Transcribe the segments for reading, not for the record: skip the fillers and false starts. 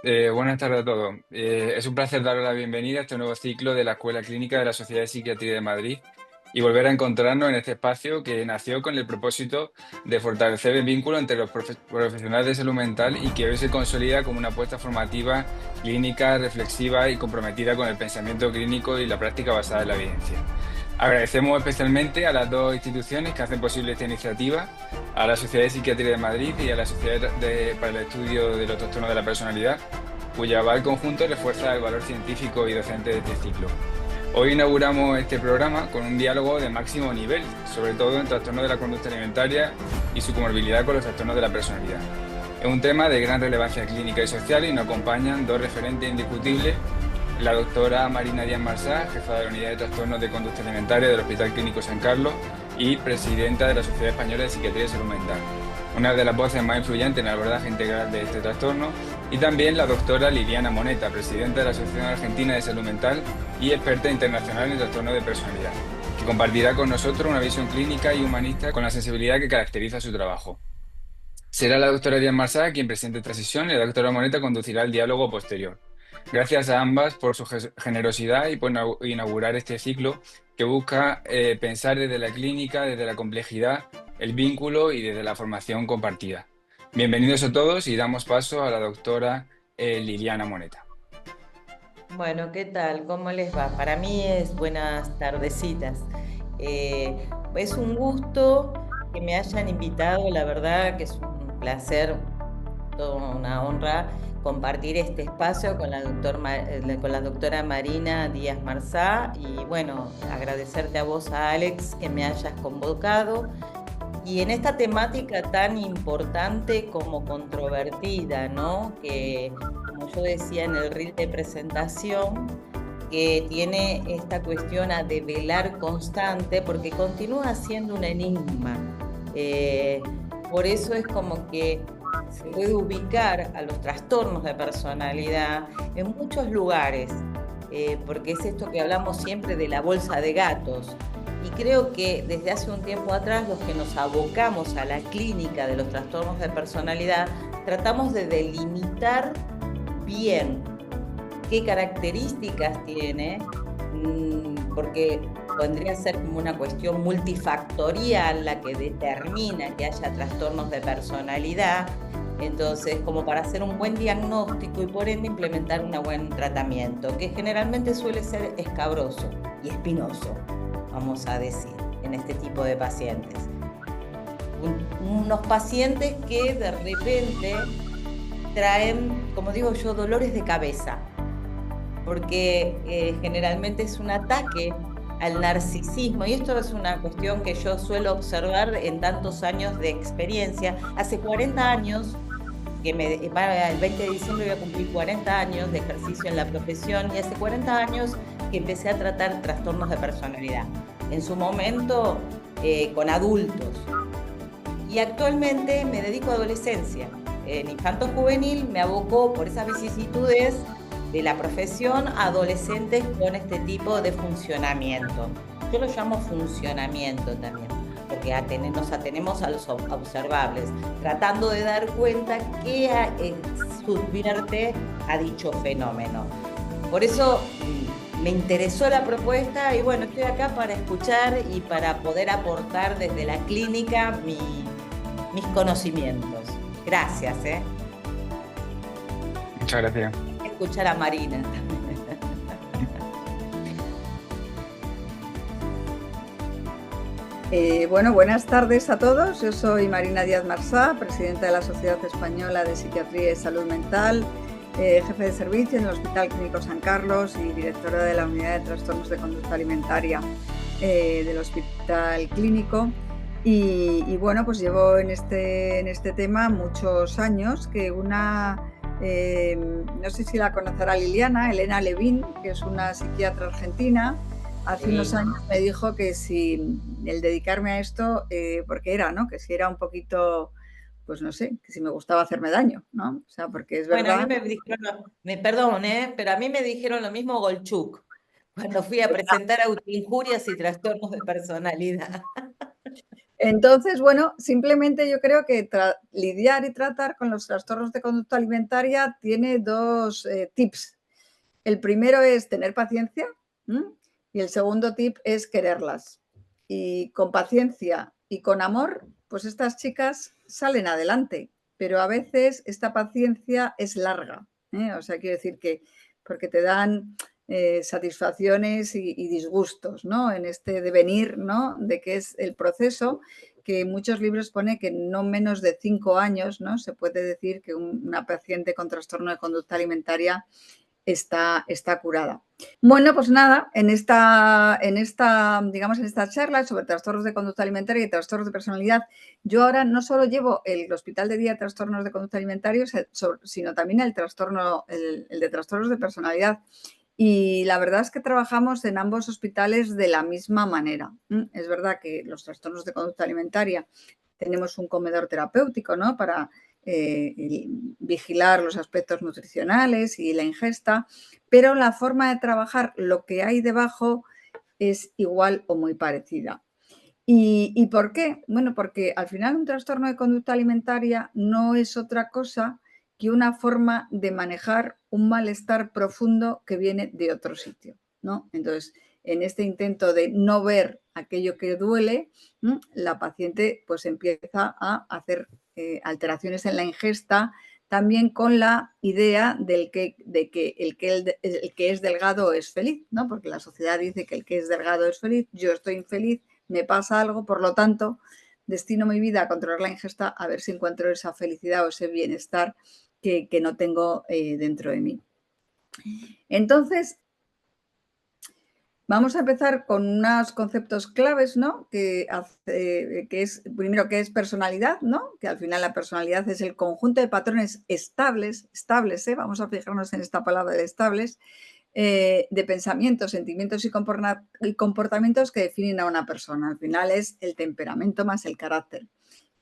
Buenas tardes a todos. Es un placer daros la bienvenida a este nuevo ciclo de la Escuela Clínica de la Sociedad de Psiquiatría de Madrid y volver a encontrarnos en este espacio que nació con el propósito de fortalecer el vínculo entre los profesionales de salud mental y que hoy se consolida como una apuesta formativa, clínica, reflexiva y comprometida con el pensamiento clínico y la práctica basada en la evidencia. Agradecemos especialmente a las dos instituciones que hacen posible esta iniciativa, a la Sociedad de Psiquiatría de Madrid y a la Sociedad para el Estudio de los Trastornos de la Personalidad, cuya aval conjunto refuerza el valor científico y docente de este ciclo. Hoy inauguramos este programa con un diálogo de máximo nivel, sobre todo en trastornos de la conducta alimentaria y su comorbilidad con los trastornos de la personalidad. Es un tema de gran relevancia clínica y social y nos acompañan dos referentes indiscutibles: la doctora Marina Díaz Marsá, jefa de la Unidad de Trastornos de Conducta Alimentaria del Hospital Clínico San Carlos y presidenta de la Sociedad Española de Psiquiatría y Salud Mental, una de las voces más influyentes en el abordaje integral de este trastorno, y también la doctora Liliana Moneta, presidenta de la Asociación Argentina de Salud Mental y experta internacional en trastornos de personalidad, que compartirá con nosotros una visión clínica y humanista con la sensibilidad que caracteriza su trabajo. Será la doctora Díaz Marsá quien presente esta sesión y la doctora Moneta conducirá el diálogo posterior. Gracias a ambas por su generosidad y por inaugurar este ciclo que busca pensar desde la clínica, desde la complejidad, el vínculo y desde la formación compartida. Bienvenidos a todos y damos paso a la doctora Liliana Moneta. Bueno, ¿qué tal? ¿Cómo les va? Para mí es buenas tardecitas. Es un gusto que me hayan invitado, la verdad que es un placer, toda una honra compartir este espacio con con la doctora Marina Díaz Marsá y bueno, agradecerte a vos, a Alex, que me hayas convocado. Y en esta temática tan importante como controvertida, ¿no? Que, como yo decía en el reel de presentación, que tiene esta cuestión a develar constante porque continúa siendo un enigma. Eh, por eso es como que se puede ubicar a los trastornos de personalidad en muchos lugares, porque es esto que hablamos siempre de la bolsa de gatos. Y creo que desde hace un tiempo atrás, los que nos abocamos a la clínica de los trastornos de personalidad, tratamos de delimitar bien qué características tiene, porque podría ser como una cuestión multifactorial la que determina que haya trastornos de personalidad. Entonces, como para hacer un buen diagnóstico y por ende implementar un buen tratamiento, que generalmente suele ser escabroso y espinoso, vamos a decir, en este tipo de pacientes. Unos pacientes que de repente traen, como digo yo, dolores de cabeza, porque generalmente es un ataque al narcisismo, y esto es una cuestión que yo suelo observar en tantos años de experiencia. Hace 40 años, el 20 de diciembre voy a cumplir 40 años de ejercicio en la profesión, y hace 40 años que empecé a tratar trastornos de personalidad, en su momento con adultos. Y actualmente me dedico a adolescencia. En infanto juvenil me abocó por esas vicisitudes de la profesión a adolescentes con este tipo de funcionamiento. Yo lo llamo funcionamiento también, porque nos atenemos a los observables, tratando de dar cuenta qué subvierte a dicho fenómeno. Por eso me interesó la propuesta y bueno, estoy acá para escuchar y para poder aportar desde la clínica mis conocimientos. Gracias. Muchas gracias. Escuchar a Marina. Bueno, buenas tardes a todos. Yo soy Marina Díaz Marsá, presidenta de la Sociedad Española de Psiquiatría y Salud Mental, jefe de servicio en el Hospital Clínico San Carlos y directora de la Unidad de Trastornos de Conducta Alimentaria del Hospital Clínico. Y bueno, pues llevo en este tema muchos años, que no sé si la conocerá Liliana, Elena Levin, que es una psiquiatra argentina. Hace unos años me dijo que si el dedicarme a esto, porque era, ¿no? Que si era un poquito, pues no sé, que si me gustaba hacerme daño, ¿no? O sea, porque es verdad. Bueno, a mí me dijeron, perdón, pero a mí me dijeron lo mismo Golchuk, cuando fui a presentar autoinjurias y trastornos de personalidad. Entonces, bueno, simplemente yo creo que lidiar y tratar con los trastornos de conducta alimentaria tiene dos tips. El primero es tener paciencia, ¿m? Y el segundo tip es quererlas. Y con paciencia y con amor, pues estas chicas salen adelante, pero a veces esta paciencia es larga, ¿eh? O sea, quiero decir que porque te dan satisfacciones y disgustos, ¿no? En este devenir, ¿no? De qué es el proceso, que en muchos libros pone que no menos de 5 años, ¿no? Se puede decir que una paciente con trastorno de conducta alimentaria está curada. Bueno, pues nada, en esta charla sobre trastornos de conducta alimentaria y trastornos de personalidad, yo ahora no solo llevo el Hospital de Día de Trastornos de Conducta Alimentaria, sino también el de trastornos de personalidad. Y la verdad es que trabajamos en ambos hospitales de la misma manera. Es verdad que los trastornos de conducta alimentaria tenemos un comedor terapéutico, ¿no? Para vigilar los aspectos nutricionales y la ingesta, pero la forma de trabajar, lo que hay debajo, es igual o muy parecida. ¿Y por qué? Bueno, porque al final un trastorno de conducta alimentaria no es otra cosa que una forma de manejar un malestar profundo que viene de otro sitio, ¿no? Entonces, en este intento de no ver aquello que duele, la paciente pues empieza a hacer alteraciones en la ingesta, también con la idea de que el que es delgado es feliz, ¿no? Porque la sociedad dice que el que es delgado es feliz, yo estoy infeliz, me pasa algo, por lo tanto, destino mi vida a controlar la ingesta a ver si encuentro esa felicidad o ese bienestar que no tengo dentro de mí. Entonces, vamos a empezar con unos conceptos claves, ¿no? Que es, primero, ¿qué es personalidad? ¿No? Que al final la personalidad es el conjunto de patrones estables, vamos a fijarnos en esta palabra de estables, de pensamientos, sentimientos y comportamientos que definen a una persona. Al final es el temperamento más el carácter.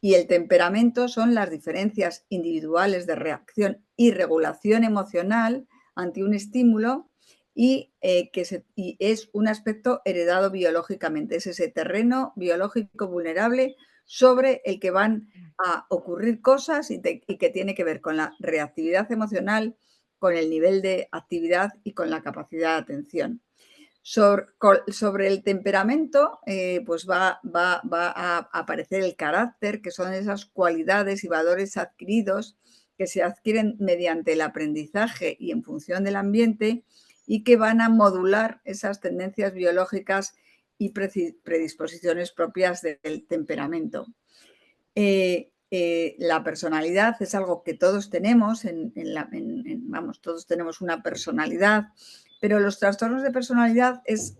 Y el temperamento son las diferencias individuales de reacción y regulación emocional ante un estímulo y es un aspecto heredado biológicamente. Es ese terreno biológico vulnerable sobre el que van a ocurrir cosas y que tiene que ver con la reactividad emocional, con el nivel de actividad y con la capacidad de atención. Sobre el temperamento, pues va a aparecer el carácter, que son esas cualidades y valores adquiridos que se adquieren mediante el aprendizaje y en función del ambiente y que van a modular esas tendencias biológicas y predisposiciones propias del temperamento. La personalidad es algo que todos tenemos, todos tenemos una personalidad, pero los trastornos de personalidad es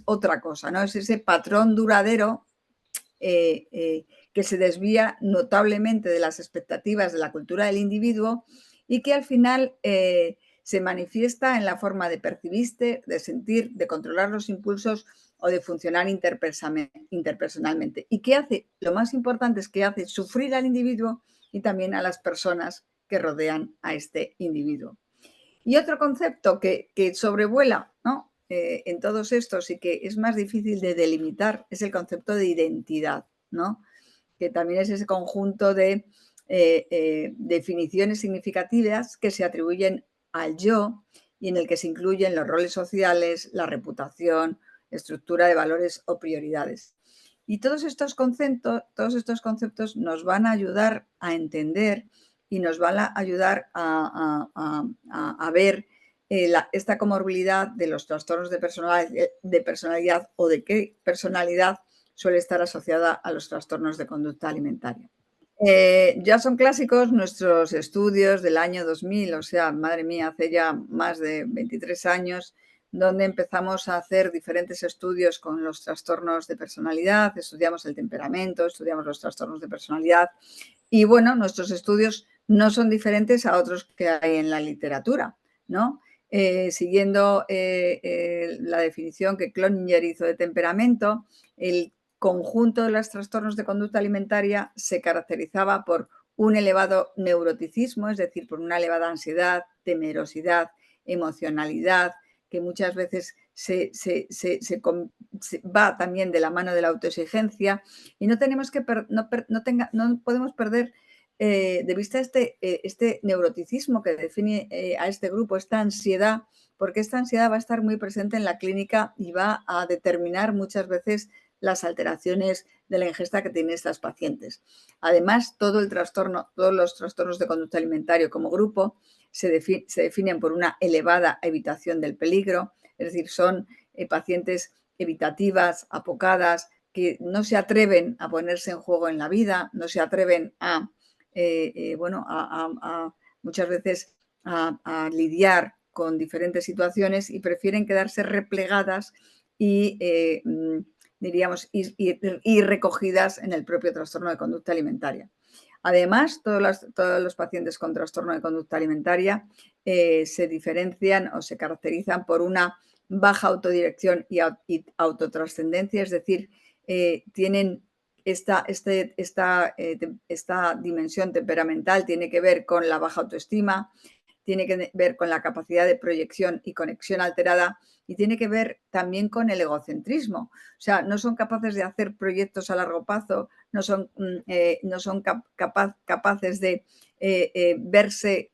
otra cosa, ¿no? Es ese patrón duradero que se desvía notablemente de las expectativas de la cultura del individuo y que al final se manifiesta en la forma de percibirse, de sentir, de controlar los impulsos o de funcionar interpersonalmente. ¿Y qué hace? Lo más importante es que hace sufrir al individuo y también a las personas que rodean a este individuo. Y otro concepto que sobrevuela, ¿no? En todos estos y que es más difícil de delimitar es el concepto de identidad, ¿no? Que también es ese conjunto de definiciones significativas que se atribuyen al yo y en el que se incluyen los roles sociales, la reputación, estructura de valores o prioridades. Y todos estos conceptos nos van a ayudar a entender y nos van a ayudar a ver esta comorbilidad de los trastornos de personalidad o de qué personalidad suele estar asociada a los trastornos de conducta alimentaria. Ya son clásicos nuestros estudios del año 2000, o sea, madre mía, hace ya más de 23 años, donde empezamos a hacer diferentes estudios con los trastornos de personalidad, estudiamos el temperamento, estudiamos los trastornos de personalidad y, bueno, nuestros estudios no son diferentes a otros que hay en la literatura, ¿no? Siguiendo la definición que Cloninger hizo de temperamento, el conjunto de los trastornos de conducta alimentaria se caracterizaba por un elevado neuroticismo, es decir, por una elevada ansiedad, temerosidad, emocionalidad, que muchas veces va también de la mano de la autoexigencia, y no podemos perder de vista este neuroticismo que define a este grupo, esta ansiedad, porque esta ansiedad va a estar muy presente en la clínica y va a determinar muchas veces las alteraciones de la ingesta que tienen estas pacientes. Además, todos los trastornos de conducta alimentaria como grupo se definen por una elevada evitación del peligro, es decir, son pacientes evitativas, apocadas, que no se atreven a ponerse en juego en la vida, no se atreven muchas veces a lidiar con diferentes situaciones y prefieren quedarse replegadas y recogidas en el propio trastorno de conducta alimentaria. Además, todos los pacientes con trastorno de conducta alimentaria se diferencian o se caracterizan por una baja autodirección y autotrascendencia, es decir, tienen esta dimensión temperamental, tiene que ver con la baja autoestima, tiene que ver con la capacidad de proyección y conexión alterada y tiene que ver también con el egocentrismo. O sea, no son capaces de hacer proyectos a largo plazo, no son capaces de verse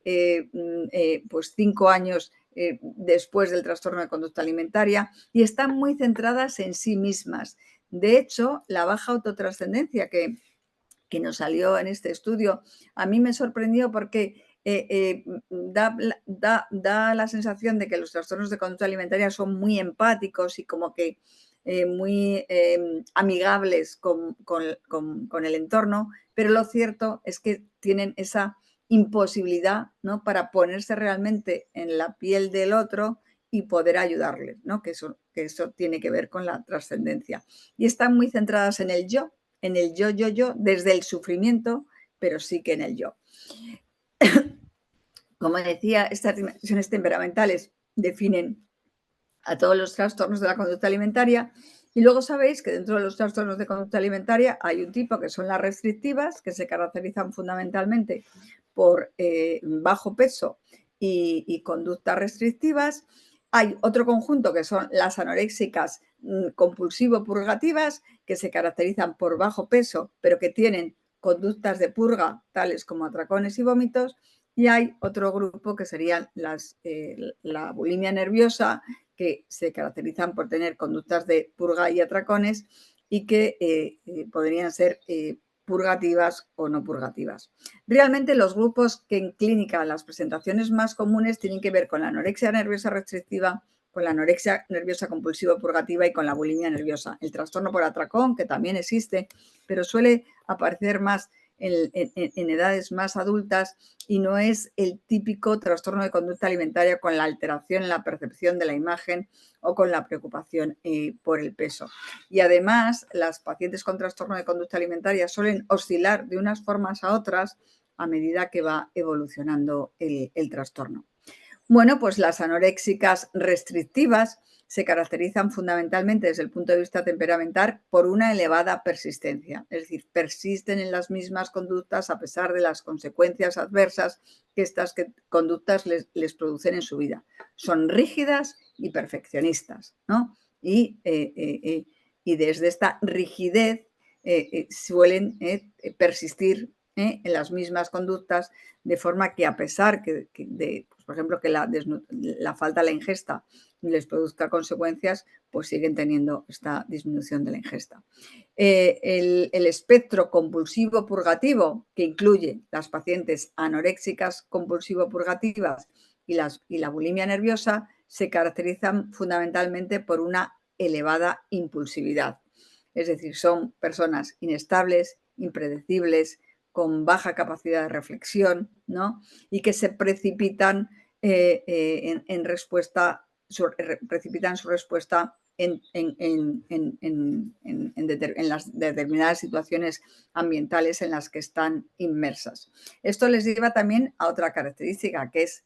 pues 5 años después del trastorno de conducta alimentaria y están muy centradas en sí mismas. De hecho, la baja autotrascendencia que nos salió en este estudio, a mí me sorprendió porque da la sensación de que los trastornos de conducta alimentaria son muy empáticos y como que muy amigables con el entorno, pero lo cierto es que tienen esa imposibilidad, ¿no?, para ponerse realmente en la piel del otro y poder ayudarle, ¿no?, que eso tiene que ver con la trascendencia. Y están muy centradas en el yo, desde el sufrimiento, pero sí que en el yo. Como decía, estas dimensiones temperamentales definen a todos los trastornos de la conducta alimentaria y luego sabéis que dentro de los trastornos de conducta alimentaria hay un tipo que son las restrictivas, que se caracterizan fundamentalmente por bajo peso y conductas restrictivas. Hay otro conjunto que son las anoréxicas compulsivo-purgativas, que se caracterizan por bajo peso, pero que tienen conductas de purga, tales como atracones y vómitos. Y hay otro grupo que serían la bulimia nerviosa, que se caracterizan por tener conductas de purga y atracones y que podrían ser purgativas o no purgativas. Realmente los grupos que en clínica las presentaciones más comunes tienen que ver con la anorexia nerviosa restrictiva, con la anorexia nerviosa compulsiva purgativa y con la bulimia nerviosa. El trastorno por atracón, que también existe, pero suele aparecer más en edades más adultas y no es el típico trastorno de conducta alimentaria con la alteración en la percepción de la imagen o con la preocupación por el peso. Y además, las pacientes con trastorno de conducta alimentaria suelen oscilar de unas formas a otras a medida que va evolucionando el trastorno. Bueno, pues las anoréxicas restrictivas se caracterizan fundamentalmente desde el punto de vista temperamental por una elevada persistencia, es decir, persisten en las mismas conductas a pesar de las consecuencias adversas que estas conductas les producen en su vida. Son rígidas y perfeccionistas, ¿no? Y desde esta rigidez suelen persistir en las mismas conductas, de forma que a pesar de, por ejemplo, que la falta de la ingesta les produzca consecuencias, pues siguen teniendo esta disminución de la ingesta. El espectro compulsivo purgativo, que incluye las pacientes anoréxicas compulsivo purgativas y la bulimia nerviosa, se caracterizan fundamentalmente por una elevada impulsividad. Es decir, son personas inestables, impredecibles, con baja capacidad de reflexión, ¿no?, y que se precipitan en respuesta, precipitan su respuesta en las determinadas situaciones ambientales en las que están inmersas. Esto les lleva también a otra característica, que es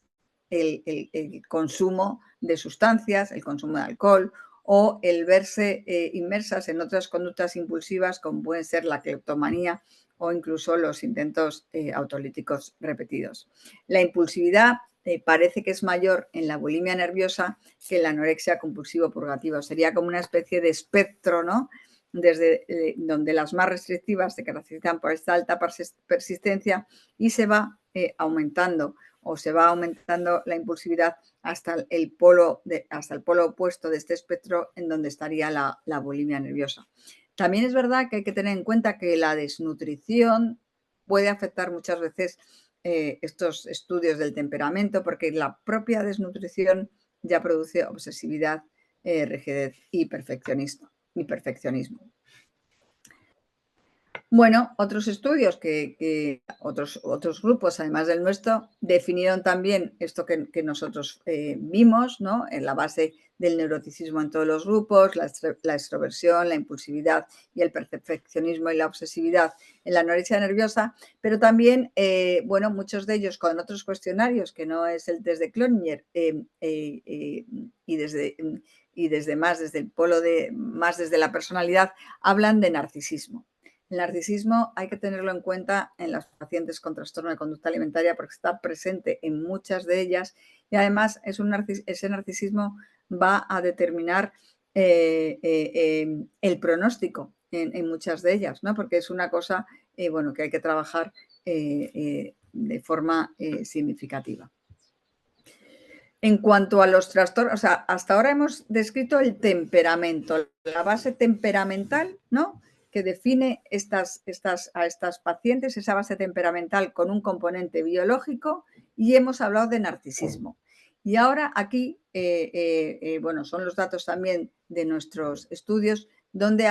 el consumo de sustancias, el consumo de alcohol o el verse inmersas en otras conductas impulsivas como pueden ser la cleptomanía o incluso los intentos autolíticos repetidos. La impulsividad parece que es mayor en la bulimia nerviosa que en la anorexia compulsivo-purgativa. Sería como una especie de espectro, ¿no? Desde donde las más restrictivas se caracterizan por esta alta persistencia y se va aumentando o se va aumentando la impulsividad hasta el polo opuesto de este espectro, en donde estaría la bulimia nerviosa. También es verdad que hay que tener en cuenta que la desnutrición puede afectar muchas veces estos estudios del temperamento, porque la propia desnutrición ya produce obsesividad, rigidez y perfeccionismo. Bueno, otros estudios otros grupos, además del nuestro, definieron también esto que nosotros vimos, ¿no? En la base del neuroticismo en todos los grupos, la extroversión, la impulsividad y el perfeccionismo y la obsesividad en la anorexia nerviosa, pero también, bueno, muchos de ellos con otros cuestionarios, que no es el test de Cloninger, y desde el polo más desde la personalidad, hablan de narcisismo. El narcisismo hay que tenerlo en cuenta en las pacientes con trastorno de conducta alimentaria porque está presente en muchas de ellas y además ese narcisismo va a determinar el pronóstico en muchas de ellas, ¿no? Porque es una cosa bueno, que hay que trabajar de forma significativa. En cuanto a los trastornos, o sea, hasta ahora hemos descrito el temperamento, la base temperamental, ¿no? Que define a estas pacientes, esa base temperamental con un componente biológico, y hemos hablado de narcisismo. Y ahora aquí, bueno, son los datos también de nuestros estudios donde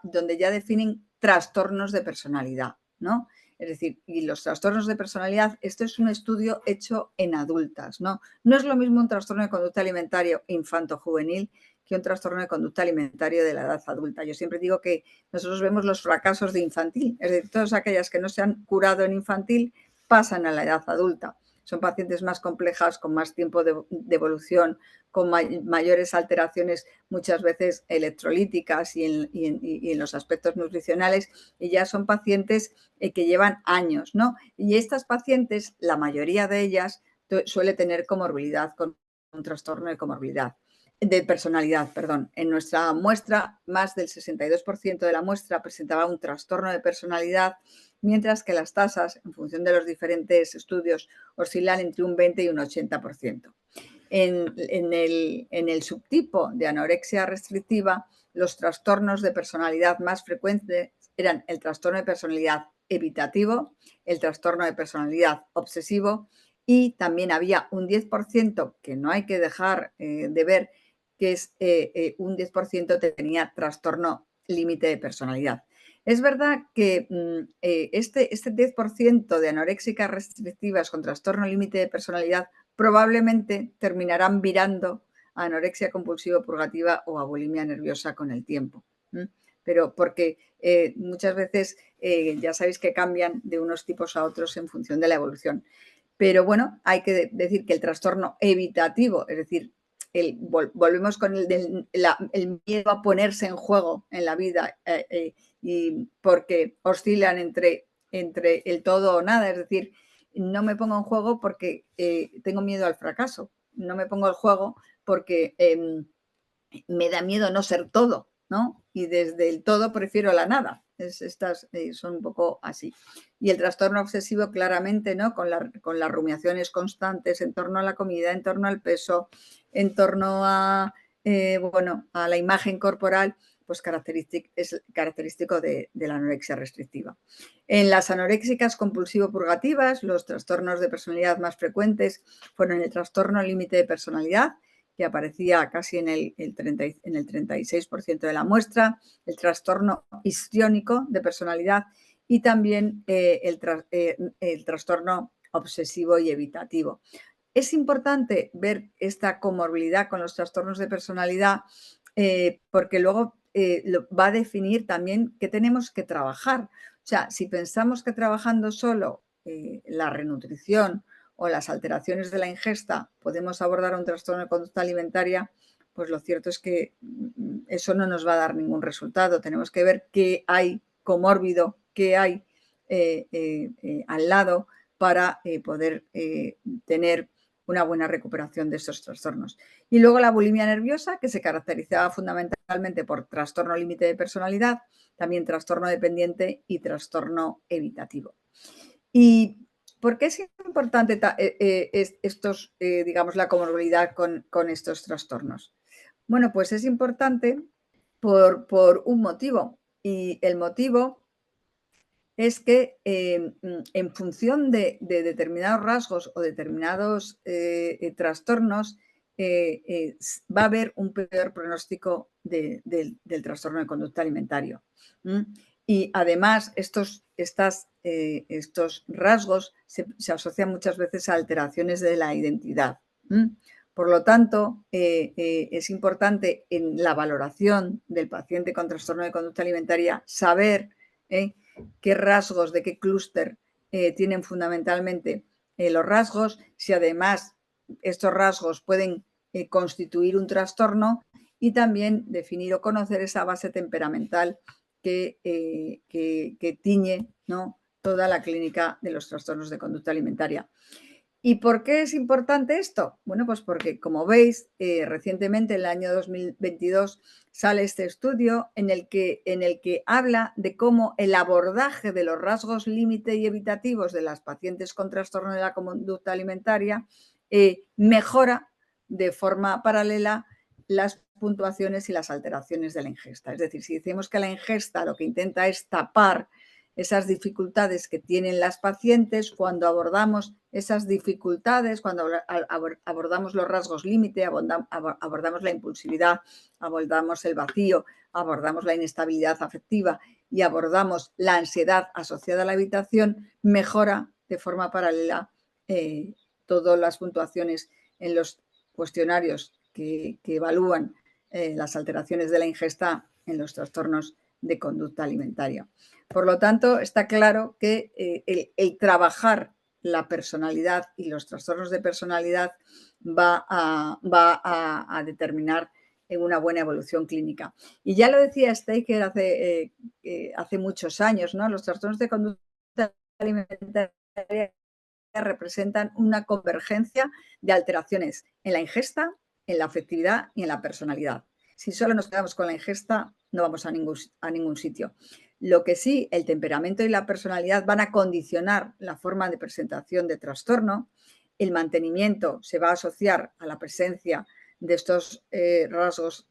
donde ya definen trastornos de personalidad, ¿no? Es decir, y los trastornos de personalidad, esto es un estudio hecho en adultas, ¿no? No es lo mismo un trastorno de conducta alimentaria infanto-juvenil que un trastorno de conducta alimentaria de la edad adulta. Yo siempre digo que nosotros vemos los fracasos de infantil, es decir, todas aquellas que no se han curado en infantil pasan a la edad adulta. Son pacientes más complejas, con más tiempo de evolución, con mayores alteraciones muchas veces electrolíticas y en los aspectos nutricionales, y ya son pacientes que llevan años, ¿no? Y estas pacientes, la mayoría de ellas, suele tener comorbilidad, con un trastorno de personalidad, perdón. En nuestra muestra, más del 62% de la muestra presentaba un trastorno de personalidad, mientras que las tasas, en función de los diferentes estudios, oscilan entre un 20 y un 80%. En el subtipo de anorexia restrictiva, los trastornos de personalidad más frecuentes eran el trastorno de personalidad evitativo, el trastorno de personalidad obsesivo, y también había un 10% que no hay que dejar de ver, que es un 10% tenía trastorno límite de personalidad. Es verdad que este 10% de anoréxicas restrictivas con trastorno límite de personalidad probablemente terminarán virando a anorexia compulsiva purgativa o a bulimia nerviosa con el tiempo. Pero porque muchas veces ya sabéis que cambian de unos tipos a otros en función de la evolución. Pero bueno, hay que decir que el trastorno evitativo, es decir, volvemos con el miedo a ponerse en juego en la vida y porque oscilan entre el todo o nada, es decir, no me pongo en juego porque tengo miedo al fracaso, no me pongo en juego porque me da miedo no ser todo, ¿no? Y desde el todo prefiero la nada. Estas son un poco así. Y el trastorno obsesivo claramente, ¿no? Con las rumiaciones constantes en torno a la comida, en torno al peso, en torno a, bueno, a la imagen corporal, pues es característico de la anorexia restrictiva. En las anoréxicas compulsivo-purgativas, los trastornos de personalidad más frecuentes fueron el trastorno límite de personalidad, que aparecía casi en el 36% de la muestra, el trastorno histriónico de personalidad y también el trastorno obsesivo y evitativo. Es importante ver esta comorbilidad con los trastornos de personalidad porque luego va a definir también qué tenemos que trabajar. O sea, si pensamos que trabajando solo la renutrición o las alteraciones de la ingesta podemos abordar un trastorno de conducta alimentaria, pues lo cierto es que eso no nos va a dar ningún resultado. Tenemos que ver qué hay comórbido, qué hay al lado para poder tener una buena recuperación de estos trastornos. Y luego la bulimia nerviosa, que se caracterizaba fundamentalmente por trastorno límite de personalidad, también trastorno dependiente y trastorno evitativo. ¿Y por qué es importante digamos, la comorbilidad con estos trastornos? Bueno, pues es importante por un motivo, y el motivo es que en función de determinados rasgos o determinados trastornos va a haber un peor pronóstico del trastorno de conducta alimentario. Y además estos rasgos se asocian muchas veces a alteraciones de la identidad. Por lo tanto, es importante en la valoración del paciente con trastorno de conducta alimentaria saber qué rasgos, de qué clúster tienen fundamentalmente los rasgos, si además estos rasgos pueden constituir un trastorno, y también definir o conocer esa base temperamental que tiñe, ¿no?, toda la clínica de los trastornos de conducta alimentaria. ¿Y por qué es importante esto? Bueno, pues porque, como veis, recientemente, en el año 2022, sale este estudio en el que habla de cómo el abordaje de los rasgos límite y evitativos de las pacientes con trastorno de la conducta alimentaria mejora de forma paralela las puntuaciones y las alteraciones de la ingesta. Es decir, si decimos que la ingesta lo que intenta es tapar esas dificultades que tienen las pacientes, cuando abordamos esas dificultades, cuando abordamos los rasgos límite, abordamos la impulsividad, abordamos el vacío, abordamos la inestabilidad afectiva y abordamos la ansiedad asociada a la evitación, mejora de forma paralela todas las puntuaciones en los cuestionarios que evalúan las alteraciones de la ingesta en los trastornos de conducta alimentaria. Por lo tanto, está claro que el trabajar la personalidad y los trastornos de personalidad va a determinar una buena evolución clínica. Y ya lo decía Steiker hace muchos años, ¿no? Los trastornos de conducta alimentaria representan una convergencia de alteraciones en la ingesta, en la afectividad y en la personalidad. Si solo nos quedamos con la ingesta, no vamos a ningún sitio. Lo que sí, el temperamento y la personalidad van a condicionar la forma de presentación de trastorno. El mantenimiento se va a asociar a la presencia de estos rasgos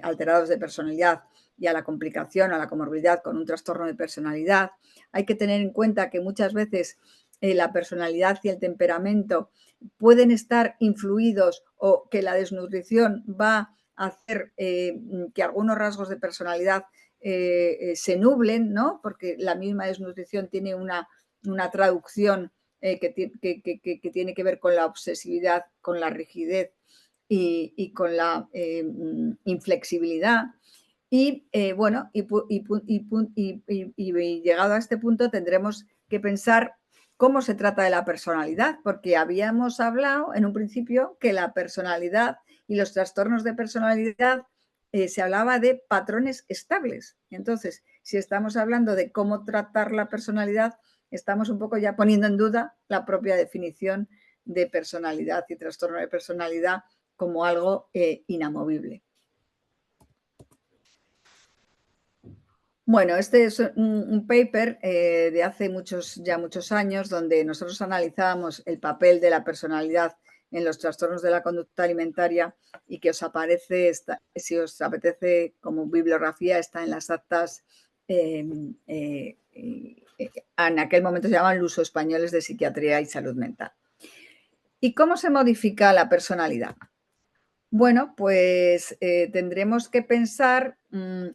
alterados de personalidad y a la complicación, a la comorbilidad con un trastorno de personalidad. Hay que tener en cuenta que muchas veces la personalidad y el temperamento pueden estar influidos, o que la desnutrición va a hacer que algunos rasgos de personalidad se nublen, ¿no? Porque la misma desnutrición tiene una traducción que tiene que ver con la obsesividad, con la rigidez y con la inflexibilidad. Y bueno, llegado a este punto tendremos que pensar cómo se trata de la personalidad, porque habíamos hablado en un principio que la personalidad y los trastornos de personalidad se hablaba de patrones estables. Entonces, si estamos hablando de cómo tratar la personalidad, estamos un poco ya poniendo en duda la propia definición de personalidad y trastorno de personalidad como algo inamovible. Bueno, este es un paper de hace muchos años, donde nosotros analizábamos el papel de la personalidad en los trastornos de la conducta alimentaria, y que si os apetece como bibliografía, está en las actas, en aquel momento se llamaban Luso Españoles de Psiquiatría y Salud Mental. ¿Y cómo se modifica la personalidad? Bueno, pues tendremos que pensar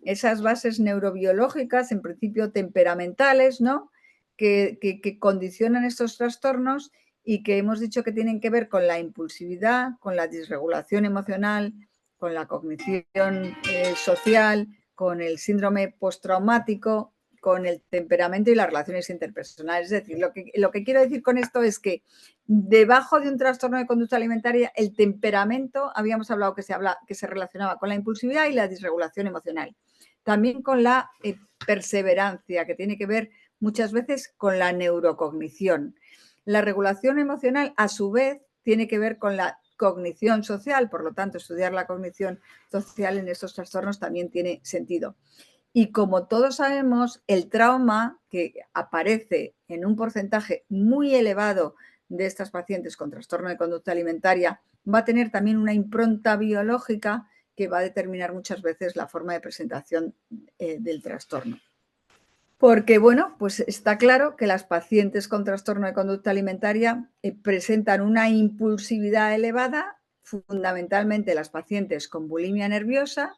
esas bases neurobiológicas, en principio temperamentales, ¿no?, que condicionan estos trastornos, y que hemos dicho que tienen que ver con la impulsividad, con la disregulación emocional, con la cognición social, con el síndrome postraumático, con el temperamento y las relaciones interpersonales. Es decir, lo que quiero decir con esto es que debajo de un trastorno de conducta alimentaria, el temperamento, habíamos hablado que se relacionaba con la impulsividad y la disregulación emocional. También con la perseverancia, que tiene que ver muchas veces con la neurocognición. La regulación emocional, a su vez, tiene que ver con la cognición social, por lo tanto, estudiar la cognición social en estos trastornos también tiene sentido. Y como todos sabemos, el trauma que aparece en un porcentaje muy elevado de estas pacientes con trastorno de conducta alimentaria va a tener también una impronta biológica que va a determinar muchas veces la forma de presentación del trastorno. Porque, bueno, pues está claro que las pacientes con trastorno de conducta alimentaria presentan una impulsividad elevada, fundamentalmente las pacientes con bulimia nerviosa,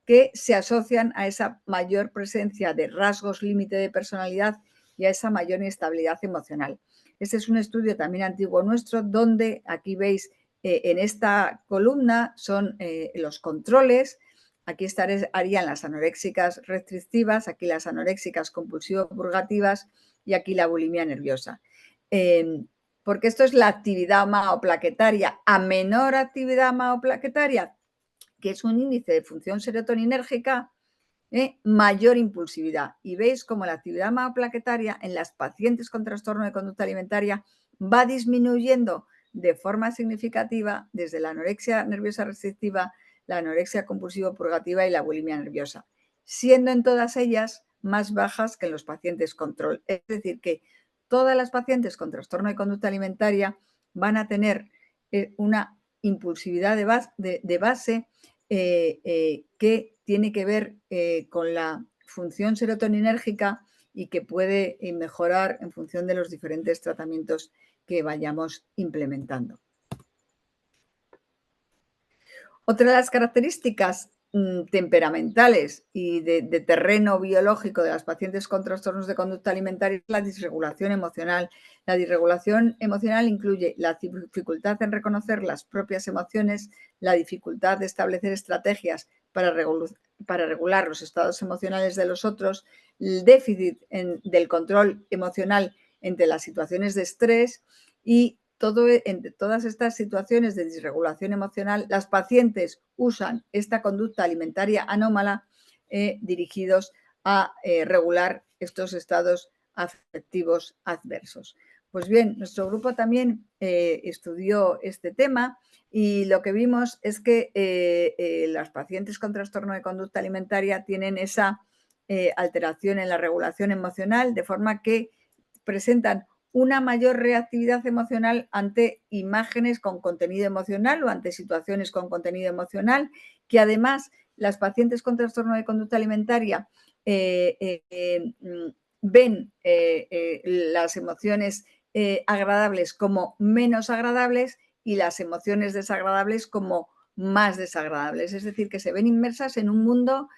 que se asocian a esa mayor presencia de rasgos límite de personalidad y a esa mayor inestabilidad emocional. Este es un estudio también antiguo nuestro, donde aquí veis en esta columna son los controles. Aquí harían las anoréxicas restrictivas, aquí las anoréxicas compulsivo-purgativas y aquí la bulimia nerviosa. Porque esto es la actividad maoplaquetaria. A menor actividad maoplaquetaria, que es un índice de función serotoninérgica, mayor impulsividad. Y veis cómo la actividad maoplaquetaria en las pacientes con trastorno de conducta alimentaria va disminuyendo de forma significativa desde la anorexia nerviosa restrictiva, la anorexia compulsivo-purgativa y la bulimia nerviosa, siendo en todas ellas más bajas que en los pacientes control. Es decir, que todas las pacientes con trastorno de conducta alimentaria van a tener una impulsividad de base que tiene que ver con la función serotoninérgica y que puede mejorar en función de los diferentes tratamientos que vayamos implementando. Otra de las características temperamentales y de terreno biológico de las pacientes con trastornos de conducta alimentaria es la disregulación emocional. La disregulación emocional incluye la dificultad en reconocer las propias emociones, la dificultad de establecer estrategias para regular los estados emocionales de los otros, el déficit del control emocional entre las situaciones de estrés y en todas estas situaciones de disregulación emocional, las pacientes usan esta conducta alimentaria anómala dirigidos a regular estos estados afectivos adversos. Pues bien, nuestro grupo también estudió este tema y lo que vimos es que las pacientes con trastorno de conducta alimentaria tienen esa alteración en la regulación emocional, de forma que presentan una mayor reactividad emocional ante imágenes con contenido emocional o ante situaciones con contenido emocional, que además las pacientes con trastorno de conducta alimentaria ven las emociones agradables como menos agradables y las emociones desagradables como más desagradables. Es decir, que se ven inmersas en un mundo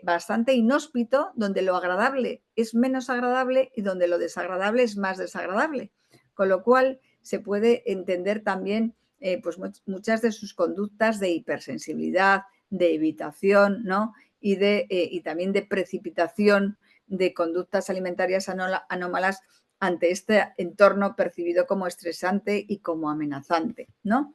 bastante inhóspito, donde lo agradable es menos agradable y donde lo desagradable es más desagradable. Con lo cual se puede entender también pues muchas de sus conductas de hipersensibilidad, de evitación, ¿no? y también de precipitación de conductas alimentarias anómalas ante este entorno percibido como estresante y como amenazante, ¿no?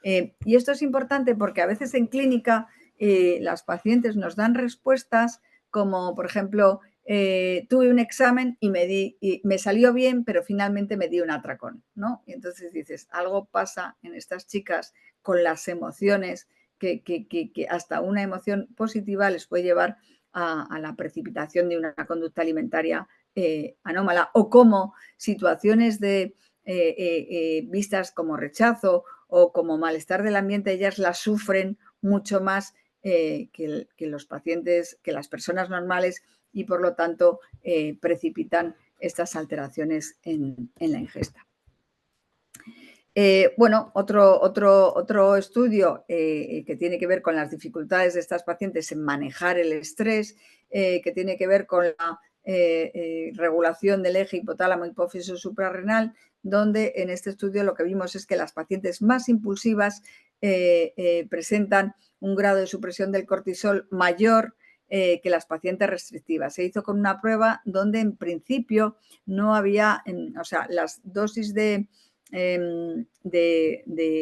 Y esto es importante porque a veces en clínica las pacientes nos dan respuestas como, por ejemplo, tuve un examen y me salió bien, pero finalmente me di un atracón, ¿no? Y entonces dices, algo pasa en estas chicas con las emociones que hasta una emoción positiva les puede llevar a la precipitación de una conducta alimentaria anómala, o como situaciones de vistas como rechazo o como malestar del ambiente, ellas las sufren mucho más que los pacientes, que las personas normales, y por lo tanto precipitan estas alteraciones en la ingesta. Bueno, otro estudio que tiene que ver con las dificultades de estas pacientes en manejar el estrés, que tiene que ver con la regulación del eje hipotálamo-hipófisis suprarrenal, donde en este estudio lo que vimos es que las pacientes más impulsivas presentan un grado de supresión del cortisol mayor que las pacientes restrictivas. Se hizo con una prueba donde en principio no había, o sea, las dosis de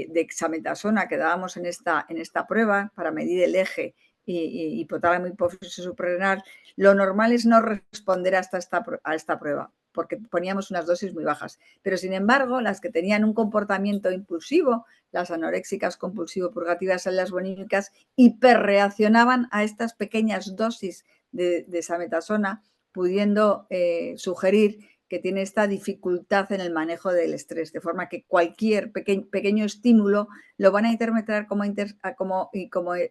dexametasona que dábamos en esta prueba para medir el eje hipotálamo hipófisis suprarrenal, lo normal es no responder a esta prueba. porque poníamos unas dosis muy bajas. Pero, sin embargo, las que tenían un comportamiento impulsivo, las anoréxicas compulsivo-purgativas y las bulímicas, hiperreaccionaban a estas pequeñas dosis de sametasona, pudiendo sugerir que tiene esta dificultad en el manejo del estrés, de forma que cualquier pequeño estímulo lo van a interpretar como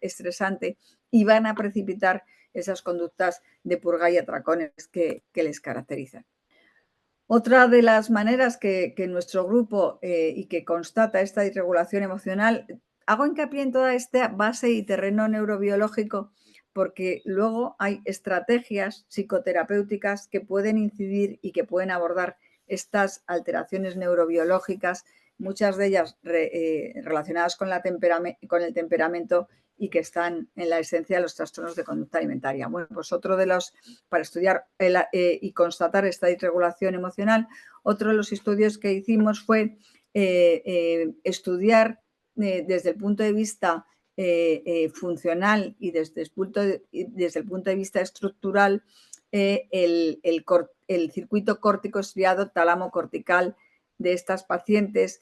estresante y van a precipitar esas conductas de purga y atracones que les caracterizan. Otra de las maneras que nuestro grupo y que constata esta disregulación emocional, hago hincapié en toda esta base y terreno neurobiológico porque luego hay estrategias psicoterapéuticas que pueden incidir y que pueden abordar estas alteraciones neurobiológicas, muchas de ellas relacionadas con el temperamento y que están en la esencia de los trastornos de conducta alimentaria. Bueno, pues para estudiar y constatar esta disregulación emocional, otro de los estudios que hicimos fue estudiar desde el punto de vista funcional y desde el punto de vista estructural el circuito córtico estriado tálamo cortical de estas pacientes,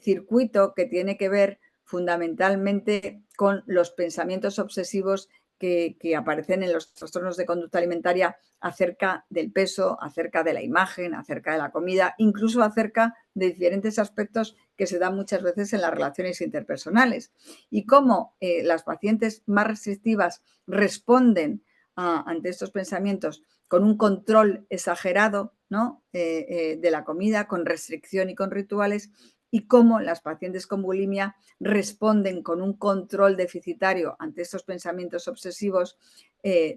circuito que tiene que ver fundamentalmente con los pensamientos obsesivos que aparecen en los trastornos de conducta alimentaria acerca del peso, acerca de la imagen, acerca de la comida, incluso acerca de diferentes aspectos que se dan muchas veces en las relaciones interpersonales. Y cómo las pacientes más restrictivas responden ante estos pensamientos con un control exagerado, ¿no? De la comida, con restricción y con rituales, y cómo las pacientes con bulimia responden con un control deficitario ante estos pensamientos obsesivos,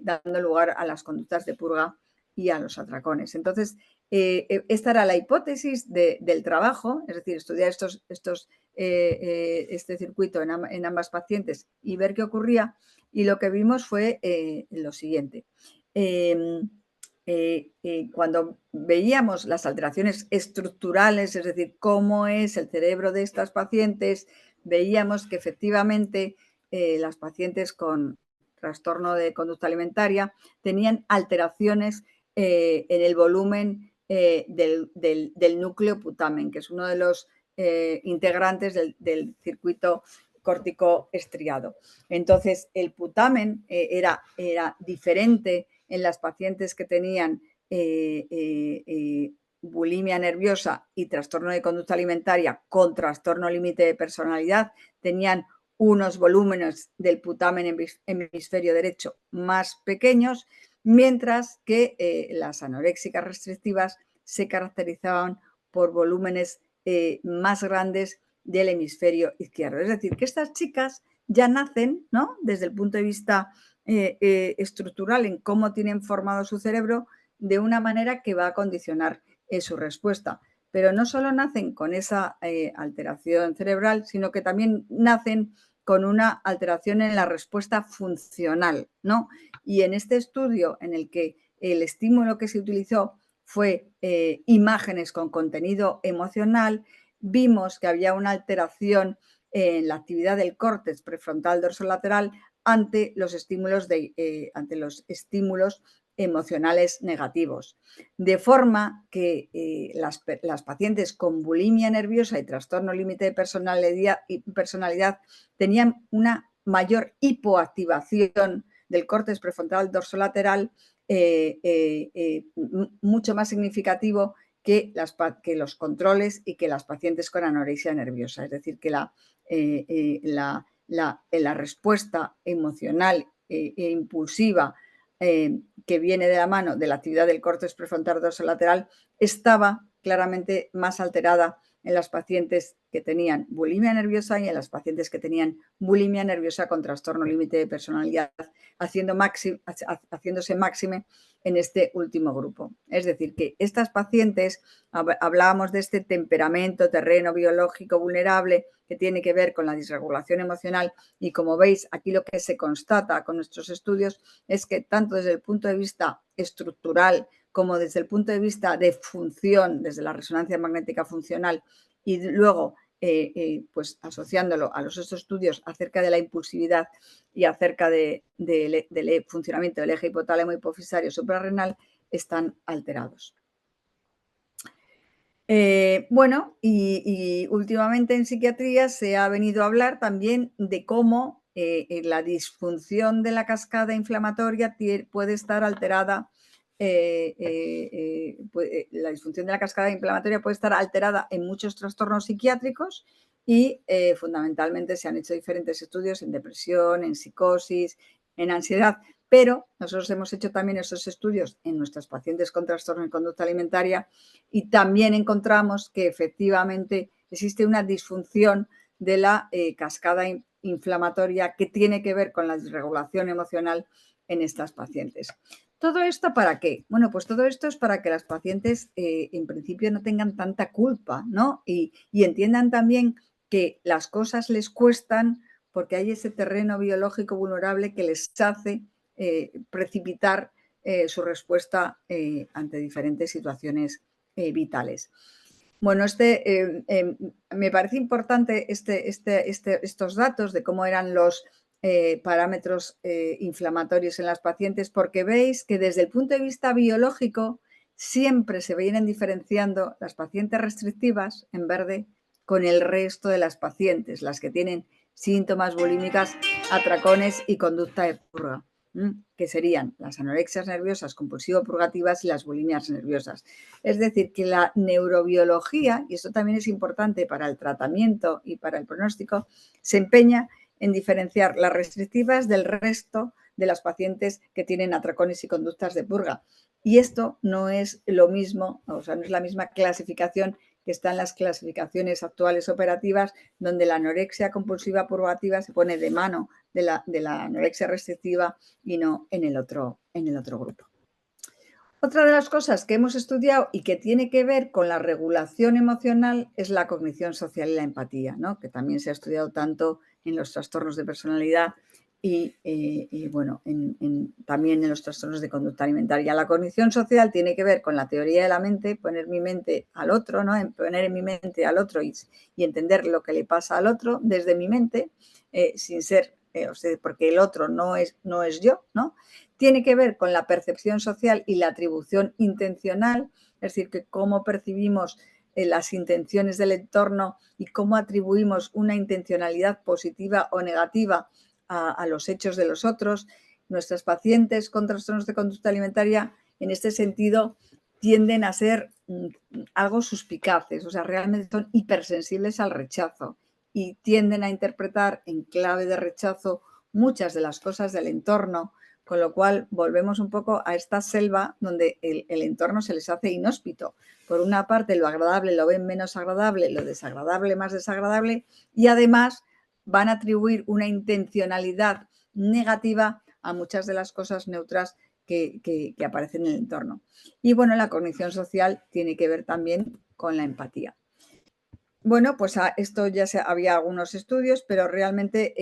dando lugar a las conductas de purga y a los atracones. Entonces, esta era la hipótesis del trabajo, es decir, estudiar este circuito en ambas pacientes y ver qué ocurría, y lo que vimos fue lo siguiente. Cuando veíamos las alteraciones estructurales, es decir, cómo es el cerebro de estas pacientes, veíamos que efectivamente las pacientes con trastorno de conducta alimentaria tenían alteraciones en el volumen del núcleo putamen, que es uno de los integrantes del circuito córtico estriado. Entonces, el putamen era diferente en las pacientes que tenían bulimia nerviosa y trastorno de conducta alimentaria con trastorno límite de personalidad, tenían unos volúmenes del putamen hemisferio derecho más pequeños, mientras que las anoréxicas restrictivas se caracterizaban por volúmenes más grandes del hemisferio izquierdo. Es decir, que estas chicas ya nacen, ¿no?, desde el punto de vista estructural en cómo tienen formado su cerebro, de una manera que va a condicionar su respuesta. Pero no solo nacen con esa alteración cerebral, sino que también nacen con una alteración en la respuesta funcional, ¿no? Y en este estudio, en el que el estímulo que se utilizó fue imágenes con contenido emocional, vimos que había una alteración en la actividad del córtex prefrontal dorsolateral ante los estímulos emocionales negativos. De forma que las pacientes con bulimia nerviosa y trastorno límite de personalidad tenían una mayor hipoactivación del córtex prefrontal dorsolateral, mucho más significativo que los controles y que las pacientes con anorexia nerviosa. Es decir, que la respuesta emocional e impulsiva que viene de la mano de la actividad del córtex prefrontal dorsolateral estaba claramente más alterada en las pacientes que tenían bulimia nerviosa y en las pacientes que tenían bulimia nerviosa con trastorno límite de personalidad, haciéndose máxime en este último grupo. Es decir, que estas pacientes, hablábamos de este temperamento, terreno biológico vulnerable que tiene que ver con la disregulación emocional, y como veis aquí lo que se constata con nuestros estudios es que tanto desde el punto de vista estructural como desde el punto de vista de función, desde la resonancia magnética funcional, y luego pues asociándolo a los estudios acerca de la impulsividad y acerca del funcionamiento del eje hipotálamo hipofisario suprarrenal, están alterados. Bueno, y últimamente en psiquiatría se ha venido a hablar también de cómo la disfunción de la cascada inflamatoria puede estar alterada. La disfunción de la cascada inflamatoria puede estar alterada en muchos trastornos psiquiátricos y fundamentalmente se han hecho diferentes estudios en depresión, en psicosis, en ansiedad, pero nosotros hemos hecho también esos estudios en nuestros pacientes con trastorno de conducta alimentaria y también encontramos que efectivamente existe una disfunción de la cascada inflamatoria que tiene que ver con la desregulación emocional en estas pacientes. ¿Todo esto para qué? Bueno, pues todo esto es para que las pacientes en principio no tengan tanta culpa, ¿no? Y entiendan también que las cosas les cuestan porque hay ese terreno biológico vulnerable que les hace precipitar su respuesta ante diferentes situaciones vitales. Bueno, me parece importante estos datos de cómo eran los parámetros inflamatorios en las pacientes, porque veis que desde el punto de vista biológico siempre se vienen diferenciando las pacientes restrictivas en verde con el resto de las pacientes, las que tienen síntomas bulímicas, atracones y conducta de purga, que serían las anorexias nerviosas compulsivo-purgativas y las bulimias nerviosas. Es decir, que la neurobiología, y esto también es importante para el tratamiento y para el pronóstico, se empeña en diferenciar las restrictivas del resto de las pacientes que tienen atracones y conductas de purga. Y esto no es lo mismo, o sea, no es la misma clasificación que está en las clasificaciones actuales operativas, donde la anorexia compulsiva purgativa se pone de mano de la anorexia restrictiva y no en el otro grupo. Otra de las cosas que hemos estudiado y que tiene que ver con la regulación emocional es la cognición social y la empatía, ¿no? Que también se ha estudiado tanto en los trastornos de personalidad y bueno, también en los trastornos de conducta alimentaria. La cognición social tiene que ver con la teoría de la mente, poner mi mente al otro, ¿no? Poner en mi mente al otro y entender lo que le pasa al otro desde mi mente, sin ser, porque el otro no es yo, ¿no? Tiene que ver con la percepción social y la atribución intencional, es decir, que cómo percibimos las intenciones del entorno y cómo atribuimos una intencionalidad positiva o negativa a los hechos de los otros. Nuestras pacientes con trastornos de conducta alimentaria, en este sentido, tienden a ser algo suspicaces, o sea, realmente son hipersensibles al rechazo y tienden a interpretar en clave de rechazo muchas de las cosas del entorno, con lo cual volvemos un poco a esta selva donde el entorno se les hace inhóspito. Por una parte, lo agradable lo ven menos agradable, lo desagradable más desagradable y además van a atribuir una intencionalidad negativa a muchas de las cosas neutras que aparecen en el entorno. Y bueno, la cognición social tiene que ver también con la empatía. Bueno, pues esto ya había algunos estudios, pero realmente